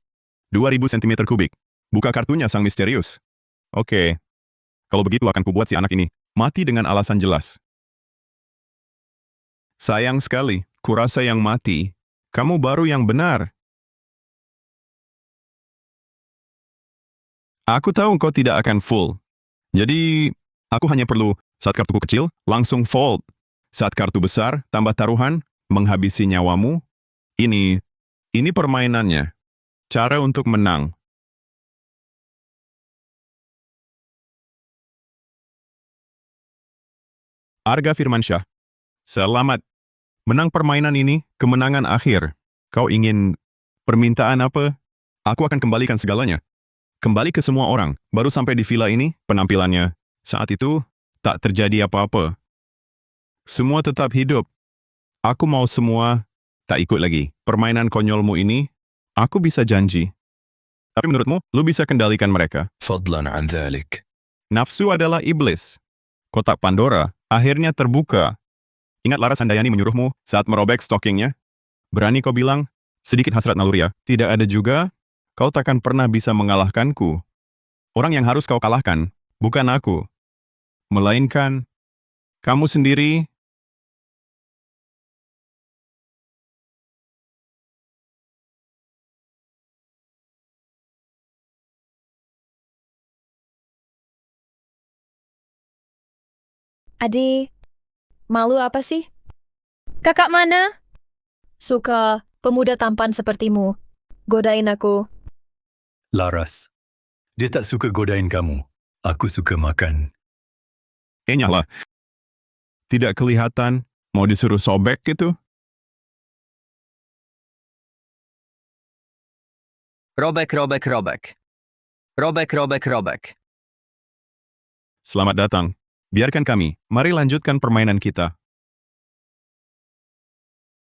2000 cm kubik. Buka kartunya sang misterius. Oke. Kalau begitu akan kubuat si anak ini mati dengan alasan jelas. Sayang sekali, kurasa yang mati. Kamu baru yang benar. Aku tahu kau tidak akan full. Jadi, aku hanya perlu saat kartuku kecil, langsung fold. Saat kartu besar, tambah taruhan, menghabisi nyawamu. Ini permainannya. Cara untuk menang. Arga Firmansyah. Selamat. Menang permainan ini, kemenangan akhir. Kau ingin permintaan apa? Aku akan kembalikan segalanya. Kembali ke semua orang. Baru sampai di villa ini, penampilannya. Saat itu, tak terjadi apa-apa. Semua tetap hidup. Aku mau semua, tak ikut lagi. Permainan konyolmu ini, aku bisa janji. Tapi menurutmu, lu bisa kendalikan mereka? فضلا عن ذلك. Nafsu adalah iblis. Kotak Pandora akhirnya terbuka. Ingat Laras Handayani menyuruhmu saat merobek stockingnya? Berani kau bilang, sedikit hasrat naluri ya? Tidak ada juga, kau takkan pernah bisa mengalahkanku. Orang yang harus kau kalahkan, bukan aku. Melainkan, kamu sendiri. Adik, malu apa sih? Kakak mana? Suka pemuda tampan sepertimu. Godain aku. Laras, dia tak suka godain kamu. Aku suka makan. Nyala. Tidak kelihatan, mau disuruh sobek gitu? Robek, robek, robek. Robek, robek, robek. Selamat datang. Biarkan kami, mari lanjutkan permainan kita.